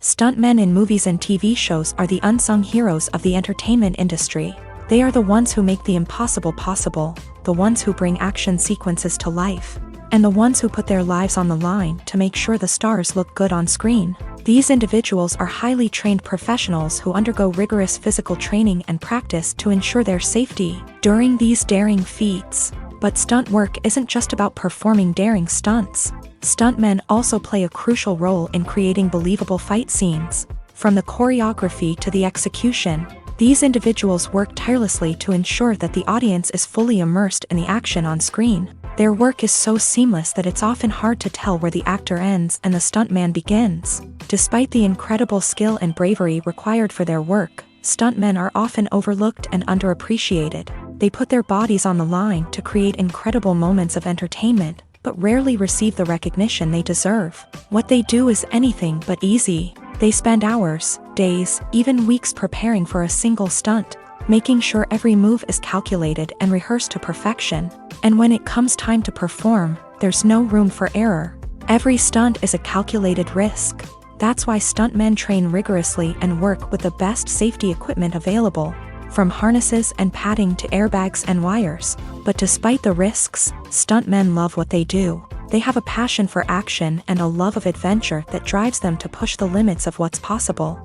Stuntmen in movies and TV shows are the unsung heroes of the entertainment industry. They are the ones who make the impossible possible, the ones who bring action sequences to life, and the ones who put their lives on the line to make sure the stars look good on screen. These individuals are highly trained professionals who undergo rigorous physical training and practice to ensure their safety. During these daring feats, But stunt work isn't just about performing daring stunts. Stuntmen also play a crucial role in creating believable fight scenes. From the choreography to the execution, these individuals work tirelessly to ensure that the audience is fully immersed in the action on screen. Their work is so seamless that it's often hard to tell where the actor ends and the stuntman begins. Despite the incredible skill and bravery required for their work, stuntmen are often overlooked and underappreciated. They put their bodies on the line to create incredible moments of entertainment, but rarely receive the recognition they deserve. What they do is anything but easy. They spend hours, days, even weeks preparing for a single stunt, making sure every move is calculated and rehearsed to perfection. And when it comes time to perform, there's no room for error. Every stunt is a calculated risk. That's why stuntmen train rigorously and work with the best safety equipment available, from harnesses and padding to airbags and wires. But despite the risks, stuntmen love what they do. They have a passion for action and a love of adventure that drives them to push the limits of what's possible.